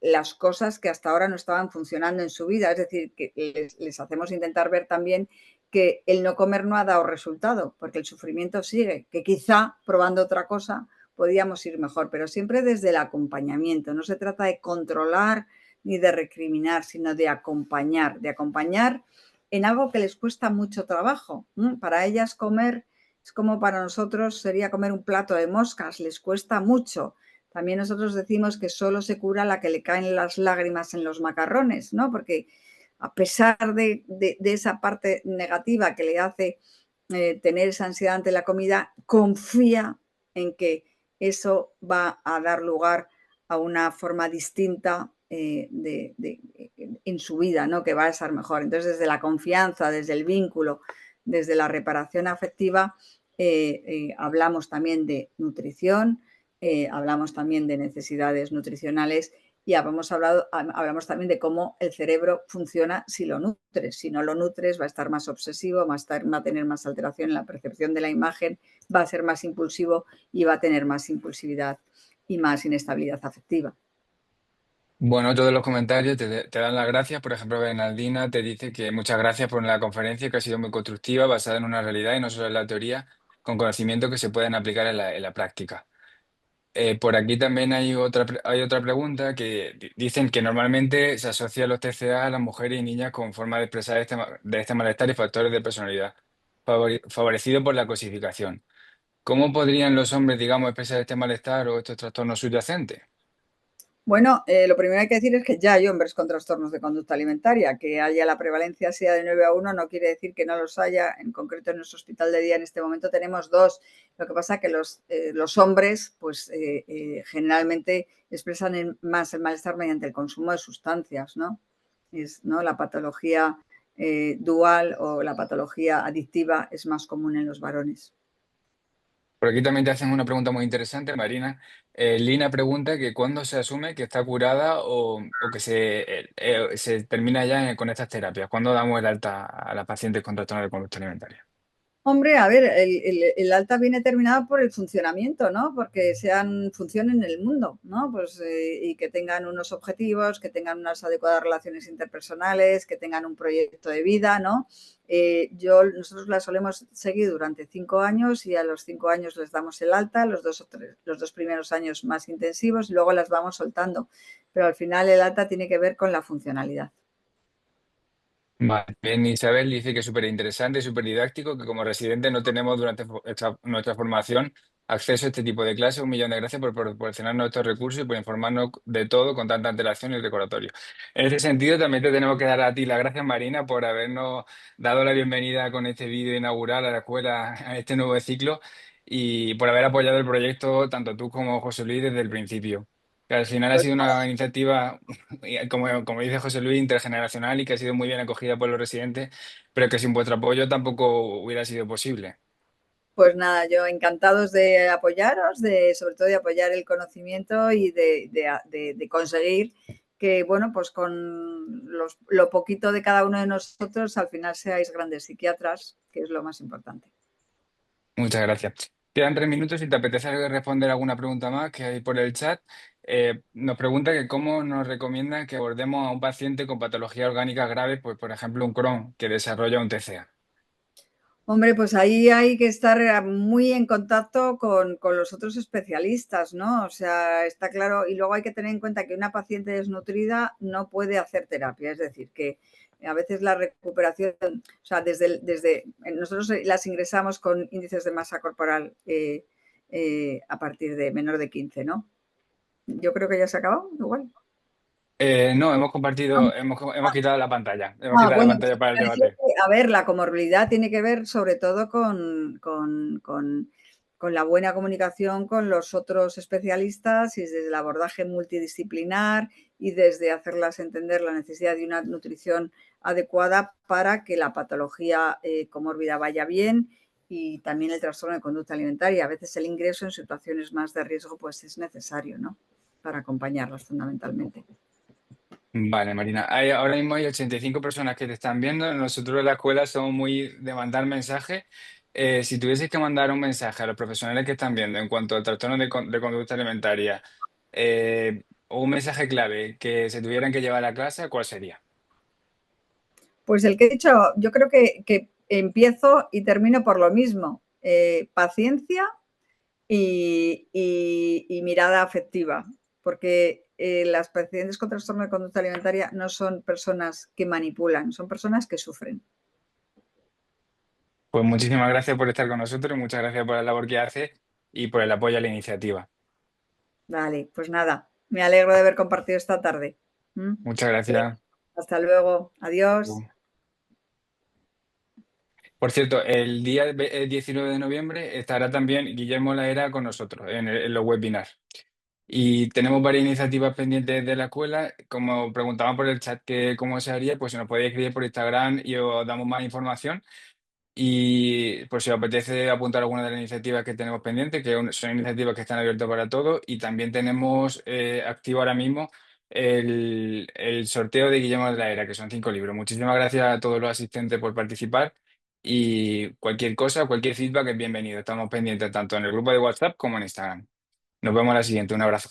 las cosas que hasta ahora no estaban funcionando en su vida. Es decir, que les hacemos intentar ver también que el no comer no ha dado resultado, porque el sufrimiento sigue, que quizá probando otra cosa podíamos ir mejor, pero siempre desde el acompañamiento. No se trata de controlar ni de recriminar, sino de acompañar en algo que les cuesta mucho trabajo. Para ellas comer es como para nosotros sería comer un plato de moscas, les cuesta mucho. También nosotros decimos que solo se cura la que le caen las lágrimas en los macarrones, ¿no? Porque a pesar de esa parte negativa que le hace tener esa ansiedad ante la comida, confía en que eso va a dar lugar a una forma distinta en su vida, ¿no? Que va a estar mejor. Entonces, desde la confianza, desde el vínculo, desde la reparación afectiva, hablamos también de nutrición, hablamos también de necesidades nutricionales y hablamos también de cómo el cerebro funciona si lo nutres. Si no lo nutres, va a estar más obsesivo, va a tener más alteración en la percepción de la imagen, va a ser más impulsivo y va a tener más impulsividad y más inestabilidad afectiva. Bueno, todos los comentarios te dan las gracias. Por ejemplo, Bernardina te dice que muchas gracias por la conferencia, que ha sido muy constructiva, basada en una realidad y no solo en la teoría, con conocimientos que se pueden aplicar en la práctica. Por aquí también hay otra pregunta que dicen que normalmente se asocia los TCA a las mujeres y niñas con forma de expresar de este malestar y factores de personalidad, favorecido por la cosificación. ¿Cómo podrían los hombres, digamos, expresar este malestar o estos trastornos subyacentes? Bueno, lo primero que hay que decir es que ya hay hombres con trastornos de conducta alimentaria. Que haya la prevalencia sea de 9 a 1 no quiere decir que no los haya. En concreto, en nuestro hospital de día en este momento tenemos 2. Lo que pasa es que los hombres, pues generalmente expresan más el malestar mediante el consumo de sustancias, ¿no? ¿no? La patología dual o la patología adictiva es más común en los varones. Por aquí también te hacen una pregunta muy interesante, Marina. Lina pregunta que cuándo se asume que está curada o que se termina ya con estas terapias. ¿Cuándo damos el alta a las pacientes con trastornos de conducta alimentaria? Hombre, a ver, el alta viene terminado por el funcionamiento, ¿no? Porque funcionen en el mundo, ¿no? Pues, y que tengan unos objetivos, que tengan unas adecuadas relaciones interpersonales, que tengan un proyecto de vida, ¿no? Nosotros la solemos seguir durante 5 años y a los 5 años les damos el alta, los dos primeros años más intensivos y luego las vamos soltando. Pero al final el alta tiene que ver con la funcionalidad. Vale. Bien, Isabel dice que es súper interesante y súper didáctico, que como residentes no tenemos durante nuestra formación acceso a este tipo de clases. Un millón de gracias por proporcionarnos estos recursos y por informarnos de todo con tanta antelación y recordatorio. En este sentido, también te tenemos que dar a ti las gracias, Marina, por habernos dado la bienvenida con este vídeo inaugural a la escuela, a este nuevo ciclo, y por haber apoyado el proyecto, tanto tú como José Luis, desde el principio. Que al final ha sido una iniciativa, como dice José Luis, intergeneracional y que ha sido muy bien acogida por los residentes, pero que sin vuestro apoyo tampoco hubiera sido posible. Pues nada, yo encantados de apoyaros, sobre todo de apoyar el conocimiento y de conseguir que, bueno, pues con lo poquito de cada uno de nosotros al final seáis grandes psiquiatras, que es lo más importante. Muchas gracias. Quedan 3 minutos. Si te apetece responder alguna pregunta más que hay por el chat. Nos pregunta que cómo nos recomienda que abordemos a un paciente con patologías orgánicas graves, pues por ejemplo un Crohn que desarrolla un TCA. Hombre, pues ahí hay que estar muy en contacto con los otros especialistas, ¿no? O sea, está claro. Y luego hay que tener en cuenta que una paciente desnutrida no puede hacer terapia. Es decir, que a veces la recuperación, o sea, nosotros las ingresamos con índices de masa corporal a partir de menor de 15, ¿no? Yo creo que ya se ha acabado, igual. No, hemos quitado la pantalla. Hemos quitado la Bueno, pantalla para el me decía debate. que, a ver, la comorbilidad tiene que ver sobre todo con la buena comunicación con los otros especialistas y desde el abordaje multidisciplinar y desde hacerlas entender la necesidad de una nutrición adecuada para que la patología comórbida vaya bien y también el trastorno de conducta alimentaria. A veces el ingreso en situaciones más de riesgo pues es necesario, ¿no? Para acompañarlas fundamentalmente. Vale, Marina. Ahora mismo hay 85 personas que te están viendo. Nosotros en la escuela somos muy de mandar mensajes. Si tuvieses que mandar un mensaje a los profesionales que están viendo en cuanto al trastorno de conducta alimentaria, o un mensaje clave que se tuvieran que llevar a casa, ¿cuál sería? Pues el que he dicho, yo creo que empiezo y termino por lo mismo. Paciencia y mirada afectiva. porque las pacientes con trastorno de conducta alimentaria no son personas que manipulan, son personas que sufren. Pues muchísimas gracias por estar con nosotros, muchas gracias por la labor que hace y por el apoyo a la iniciativa. Vale, pues nada, me alegro de haber compartido esta tarde. ¿Mm? Muchas gracias. Hasta luego, adiós. Por cierto, el día 19 de noviembre estará también Guillermo Laera con nosotros en los webinars. Y tenemos varias iniciativas pendientes de la escuela. Como preguntaban por el chat que cómo se haría, pues se nos podéis escribir por Instagram y os damos más información. Y por si os apetece apuntar alguna de las iniciativas que tenemos pendientes, que son iniciativas que están abiertas para todos. Y también tenemos activo ahora mismo el sorteo de Guillermo de la Era, que son 5 libros. Muchísimas gracias a todos los asistentes por participar. Y cualquier cosa, cualquier feedback es bienvenido. Estamos pendientes tanto en el grupo de WhatsApp como en Instagram. Nos vemos a la siguiente. Un abrazo.